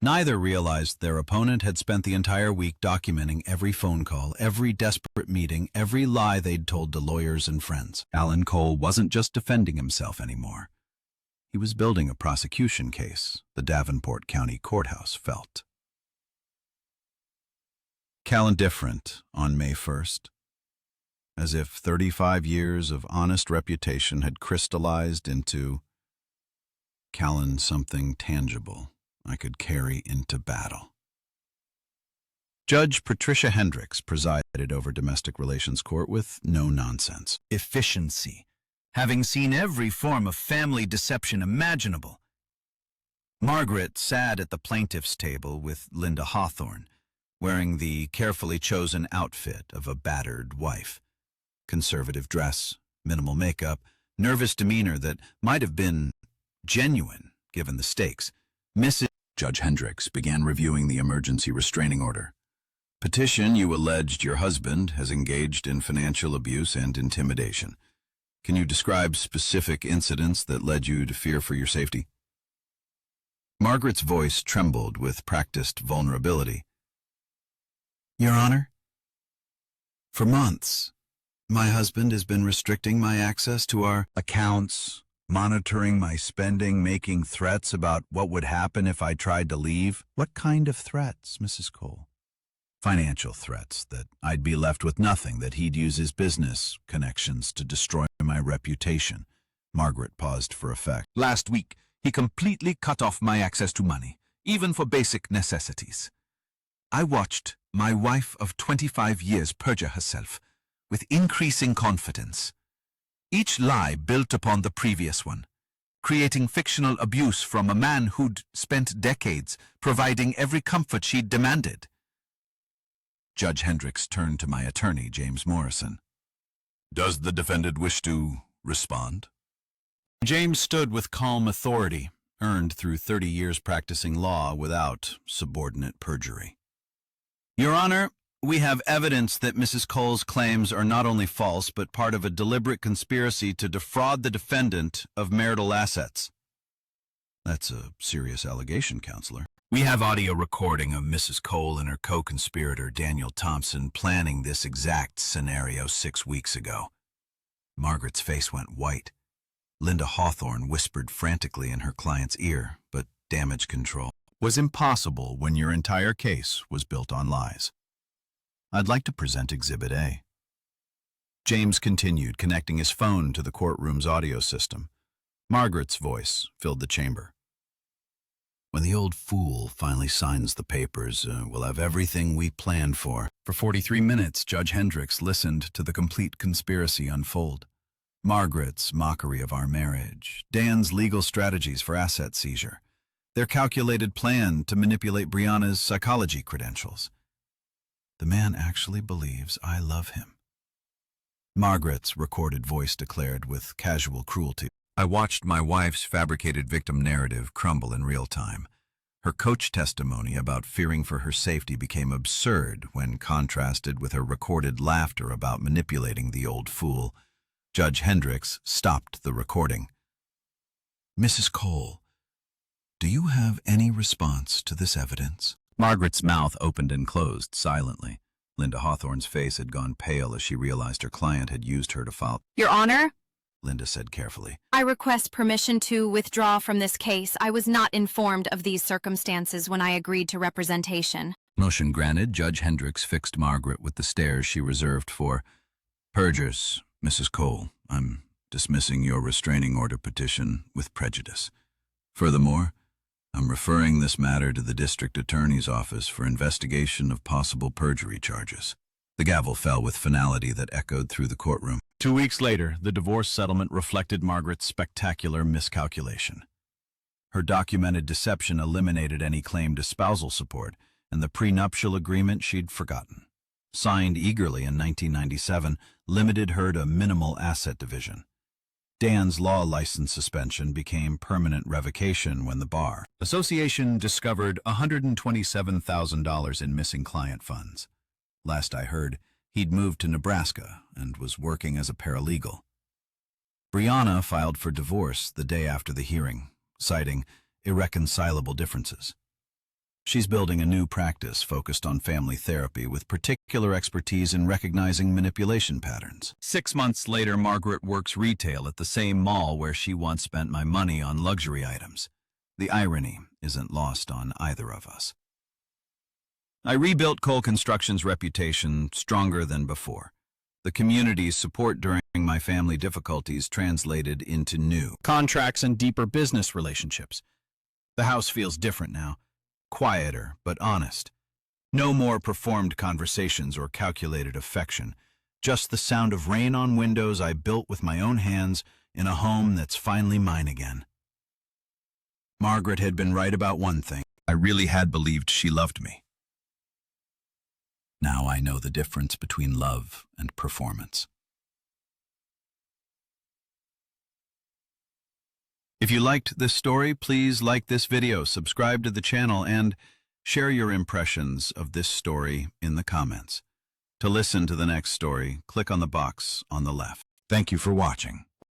Neither realized their opponent had spent the entire week documenting every phone call, every desperate meeting, every lie they'd told to lawyers and friends. Alan Cole wasn't just defending himself anymore. He was building a prosecution case, the Davenport County Courthouse felt. Callan different on May 1st. As if 35 years of honest reputation had crystallized into Callan something tangible I could carry into battle. Judge Patricia Hendricks presided over Domestic Relations Court with no nonsense. Efficiency, having seen every form of family deception imaginable. Margaret sat at the plaintiff's table with Linda Hawthorne, wearing the carefully chosen outfit of a battered wife. Conservative dress, minimal makeup, nervous demeanor that might have been genuine given the stakes. Judge Hendricks began reviewing the emergency restraining order. Petition, you alleged your husband has engaged in financial abuse and intimidation. Can you describe specific incidents that led you to fear for your safety? Margaret's voice trembled with practiced vulnerability. Your Honor, for months, my husband has been restricting my access to our accounts, monitoring my spending, making threats about what would happen if I tried to leave. What kind of threats, Mrs. Cole? Financial threats, that I'd be left with nothing, that he'd use his business connections to destroy my reputation. Margaret paused for effect. Last week, he completely cut off my access to money, even for basic necessities. I watched my wife of 25 years perjure herself with increasing confidence. Each lie built upon the previous one, creating fictional abuse from a man who'd spent decades providing every comfort she'd demanded. Judge Hendricks turned to my attorney, James Morrison. Does the defendant wish to respond? James stood with calm authority, earned through 30 years practicing law without subordinate perjury. Your Honor, we have evidence that Mrs. Cole's claims are not only false, but part of a deliberate conspiracy to defraud the defendant of marital assets. That's a serious allegation, Counselor. We have audio recording of Mrs. Cole and her co-conspirator, Daniel Thompson, planning this exact scenario 6 weeks ago. Margaret's face went white. Linda Hawthorne whispered frantically in her client's ear, but damage control was impossible when your entire case was built on lies. I'd like to present Exhibit A. James continued, connecting his phone to the courtroom's audio system. Margaret's voice filled the chamber. When the old fool finally signs the papers, we'll have everything we planned for. For 43 minutes, Judge Hendricks listened to the complete conspiracy unfold. Margaret's mockery of our marriage, Dan's legal strategies for asset seizure, their calculated plan to manipulate Brianna's psychology credentials. The man actually believes I love him. Margaret's recorded voice declared with casual cruelty. I watched my wife's fabricated victim narrative crumble in real time. Her coach testimony about fearing for her safety became absurd when contrasted with her recorded laughter about manipulating the old fool. Judge Hendricks stopped the recording. Mrs. Cole, do you have any response to this evidence? Margaret's mouth opened and closed silently. Linda Hawthorne's face had gone pale as she realized her client had used her to file. Your Honor, Linda said carefully. I request permission to withdraw from this case. I was not informed of these circumstances when I agreed to representation. Motion granted. Judge Hendricks fixed Margaret with the stares she reserved for perjurers. Mrs. Cole, I'm dismissing your restraining order petition with prejudice. Furthermore, I'm referring this matter to the district attorney's office for investigation of possible perjury charges. The gavel fell with finality that echoed through the courtroom. 2 weeks later, the divorce settlement reflected Margaret's spectacular miscalculation. Her documented deception eliminated any claim to spousal support, and the prenuptial agreement she'd forgotten, signed eagerly in 1997, limited her to minimal asset division. Dan's law license suspension became permanent revocation when the Bar Association discovered $127,000 in missing client funds. Last I heard, he'd moved to Nebraska and was working as a paralegal. Brianna filed for divorce the day after the hearing, citing irreconcilable differences. She's building a new practice focused on family therapy with particular expertise in recognizing manipulation patterns. 6 months later, Margaret works retail at the same mall where she once spent my money on luxury items. The irony isn't lost on either of us. I rebuilt Cole Construction's reputation stronger than before. The community's support during my family difficulties translated into new contracts and deeper business relationships. The house feels different now. Quieter, but honest. No more performed conversations or calculated affection. Just the sound of rain on windows I built with my own hands in a home that's finally mine again. Margaret had been right about one thing. I really had believed she loved me. Now I know the difference between love and performance. If you liked this story, please like this video, subscribe to the channel, and share your impressions of this story in the comments. To listen to the next story, click on the box on the left. Thank you for watching.